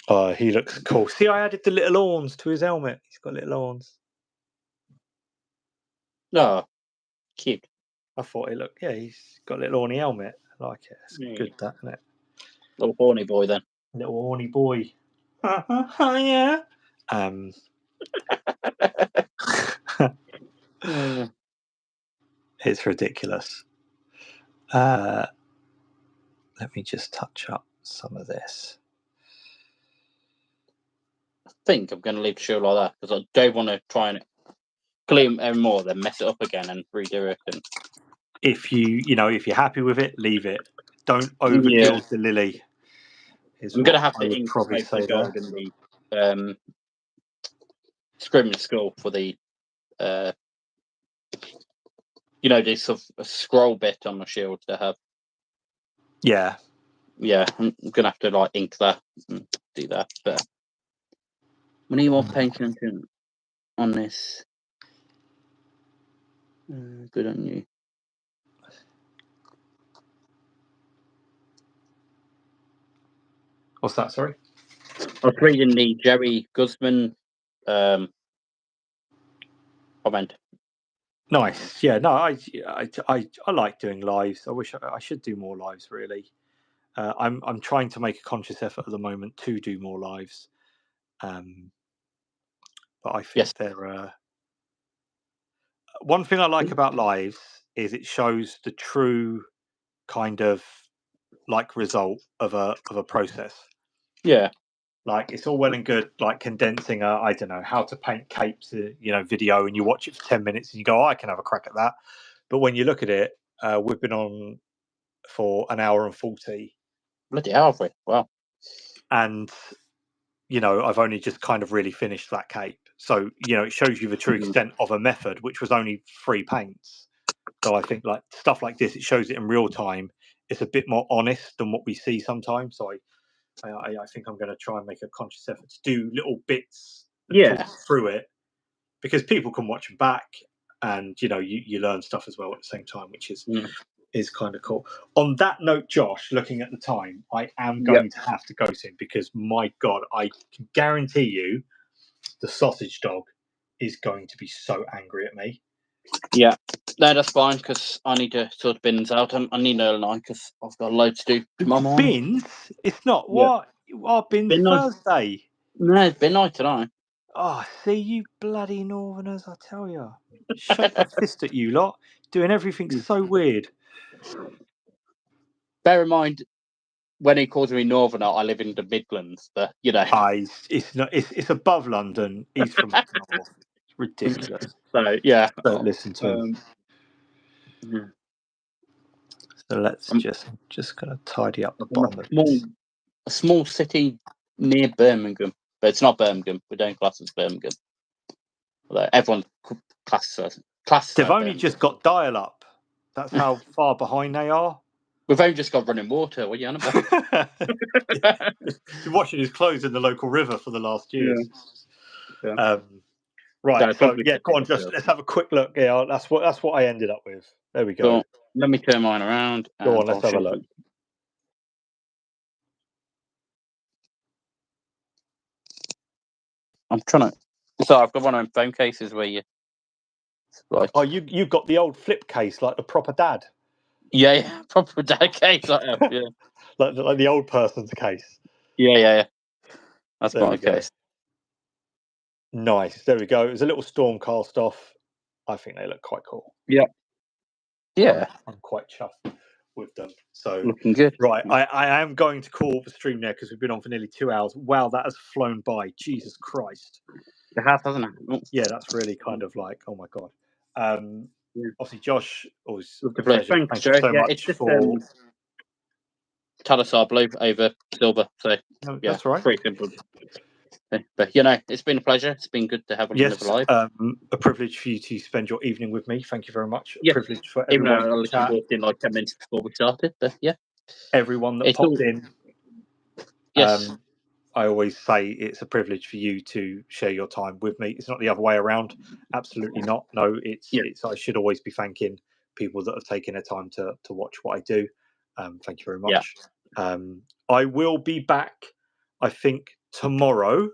Oh, he looks cool. See, I added the little horns to his helmet. He's got little horns. Oh, cute. I thought it looked, he's got a little horny helmet. I like it. It's good, that, isn't it? Little horny boy, then. Little horny boy. Yeah. It's ridiculous. Let me just touch up some of this. I think I'm going to leave the show like that because I don't want to try and clean it more, then mess it up again and redo it. And if you're happy with it, leave it. Don't overgild the lily. I'm going to have to ink the gold in the scrimmage school for the this sort of a scroll bit on my shield to have. Yeah, I'm going to have to ink that and do that. But we need more painting on this. Good on you. What's that? Sorry, I was reading the Jerry Guzman comment. Nice. Yeah. No, I like doing lives. I wish I should do more lives. Really, I'm trying to make a conscious effort at the moment to do more lives. But I think they're. One thing I like about lives is it shows the true kind of result of a process. Yeah. Like it's all well and good, condensing I don't know how to paint capes, video, and you watch it for 10 minutes and you go, I can have a crack at that. But when you look at it, we've been on for an hour and 40. Bloody hell, wow. And I've only just kind of really finished that cape. So, it shows you the true extent of a method, which was only 3 paints. So I think stuff like this, it shows it in real time. It's a bit more honest than what we see sometimes. So I think I'm going to try and make a conscious effort to do little bits talk through it, because people can watch them back and, you learn stuff as well at the same time, which is kind of cool. On that note, Josh, looking at the time, I am going to have to go soon because, my God, I can guarantee you the sausage dog is going to be so angry at me. Yeah, no, that's fine because I need to sort bins out. I need an early night because I've got a load to do tomorrow morning. Bins? It's not what? Our bins bin Thursday. No, it's bin night tonight. Oh, see, you bloody Northerners, I tell you. Shake my fist at you lot, doing everything so weird. Bear in mind, when he calls me Northerner, I live in the Midlands, but, It's above London. He's from up north. It's ridiculous. So, yeah. Don't listen to him. So let's just going to tidy up the bottom of this. A small city near Birmingham, but it's not Birmingham. We don't class it as Birmingham. Although everyone classes. They've only just got dial-up. That's how far behind they are. We've only just got running water. What are you on about? You're washing his clothes in the local river for the last year. Yeah. Right. So go on. Let's have a quick look. Yeah, that's what I ended up with. There we go. So, let me turn mine around. Go on. Let's have a look. I'm trying to. So I've got one of them phone cases where you. Oh, you got the old flip case, like the proper dad. Yeah, proper dad case. Yeah. like the old person's case. Yeah. That's my case. Nice. There we go. It was a little storm cast off. I think they look quite cool. Yeah. I'm quite chuffed with them. So looking good. Right. I am going to call the stream there because we've been on for nearly 2 hours. Wow, that has flown by. Jesus Christ. It has, hasn't it? Yeah, that's really kind of like, oh my God. Obviously, Josh, always a pleasure. Thanks Joe. So much it's just for Talasar blue over silver. So that's right. Pretty simple. But you know, it's been a pleasure. It's been good to have another live. A privilege for you to spend your evening with me. Thank you very much. Yeah. A privilege for Even everyone. though I literally walked in like 10 minutes before we started, but yeah. Everyone that popped in. Yes. I always say it's a privilege for you to share your time with me. It's not the other way around. Absolutely not. No, it's I should always be thanking people that have taken their time to watch what I do. Thank you very much. I will be back, I think, tomorrow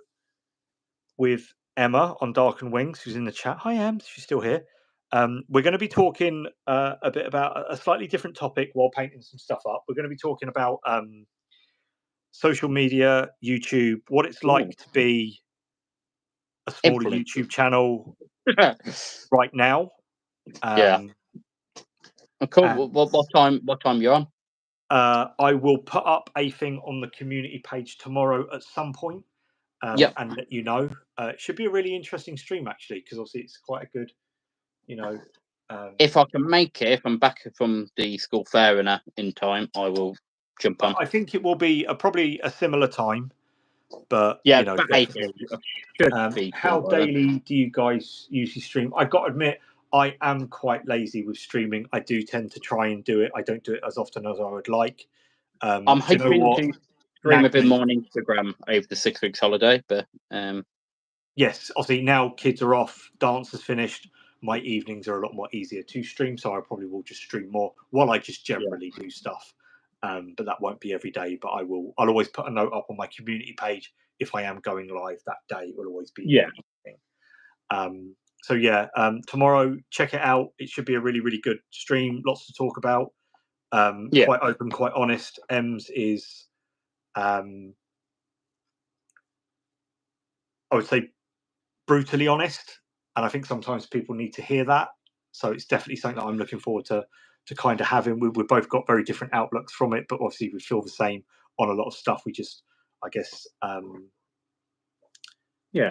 with Emma on Dark and Wings, who's in the chat. Hi, Em. She's still here. We're going to be talking a bit about a slightly different topic while painting some stuff up. We're going to be talking about social media, YouTube, what it's like to be a smaller YouTube channel right now. Cool. What time you're on? I will put up a thing on the community page tomorrow at some point, and let you know. It should be a really interesting stream, actually, because obviously it's quite a good, you know. If I can make it, if I'm back from the school fair in time, I will jump on. I think it will be probably a similar time, but yeah, you know, definitely. How daily do you guys usually stream? I've got to admit, I am quite lazy with streaming. I do tend to try and do it. I don't do it as often as I would like. I'm hoping to stream a bit more on Instagram over the 6 weeks holiday, but yes, obviously now kids are off, dance is finished. My evenings are a lot more easier to stream, so I probably will just stream more while I just generally do stuff. But that won't be every day. But I'll always put a note up on my community page if I am going live that day. It will always be evening. So tomorrow, check it out. It should be a really, really good stream. Lots to talk about. Quite open, quite honest. Ems is, I would say, brutally honest, and I think sometimes people need to hear that. So it's definitely something that I'm looking forward to kind of having. We've both got very different outlooks from it, but obviously we feel the same on a lot of stuff. We just, I guess,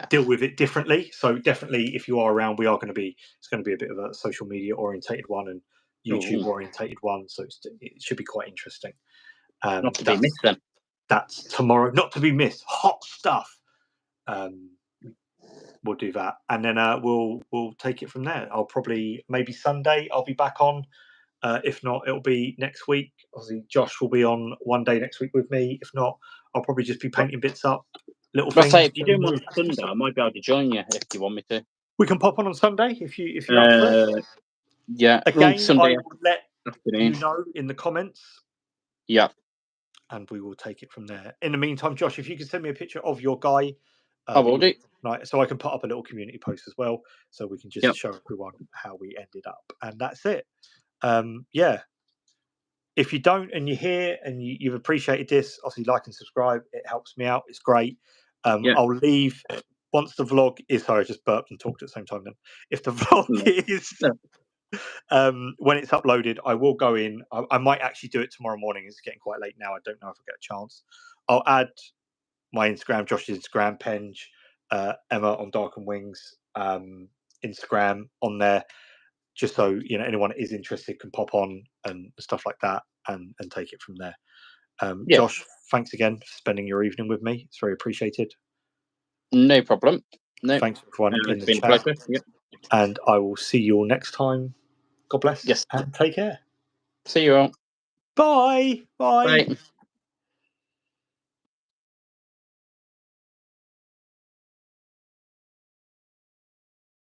deal with it differently. So definitely, if you are around, it's going to be a bit of a social media orientated one and YouTube orientated one. So it should be quite interesting. Not to be missed then. That's tomorrow. Not to be missed. Hot stuff. We'll do that, and then we'll take it from there. I'll probably maybe Sunday I'll be back on. If not, it'll be next week. Obviously, Josh will be on one day next week with me. If not, I'll probably just be painting bits up, little things. Say, if you do want Sunday, I might be able to join you if you want me to. We can pop on Sunday if you're up for it. Yeah. Again, Sunday I will let you know in the comments. Yeah. And we will take it from there. In the meantime, Josh, if you could send me a picture of your guy, I will do. Right, so I can put up a little community post as well, so we can just show everyone how we ended up, and that's it. If you don't and you're here and you've appreciated this, obviously like and subscribe. It helps me out. It's great. I'll leave once the vlog is. Sorry, I just burped and talked at the same time. Then, if the vlog is when it's uploaded, I will go in. I might actually do it tomorrow morning. It's getting quite late now. I don't know if I get a chance. I'll add my Instagram, Josh's Instagram, Penge, Emma on Dark and Wings Instagram on there, just so anyone that is interested can pop on and stuff like that and take it from there. Josh, thanks again for spending your evening with me. It's very appreciated. No problem. No. Thanks everyone in the chat. A pleasure. And I will see you all next time. God bless. Yes. And take care. See you all. Bye. Bye.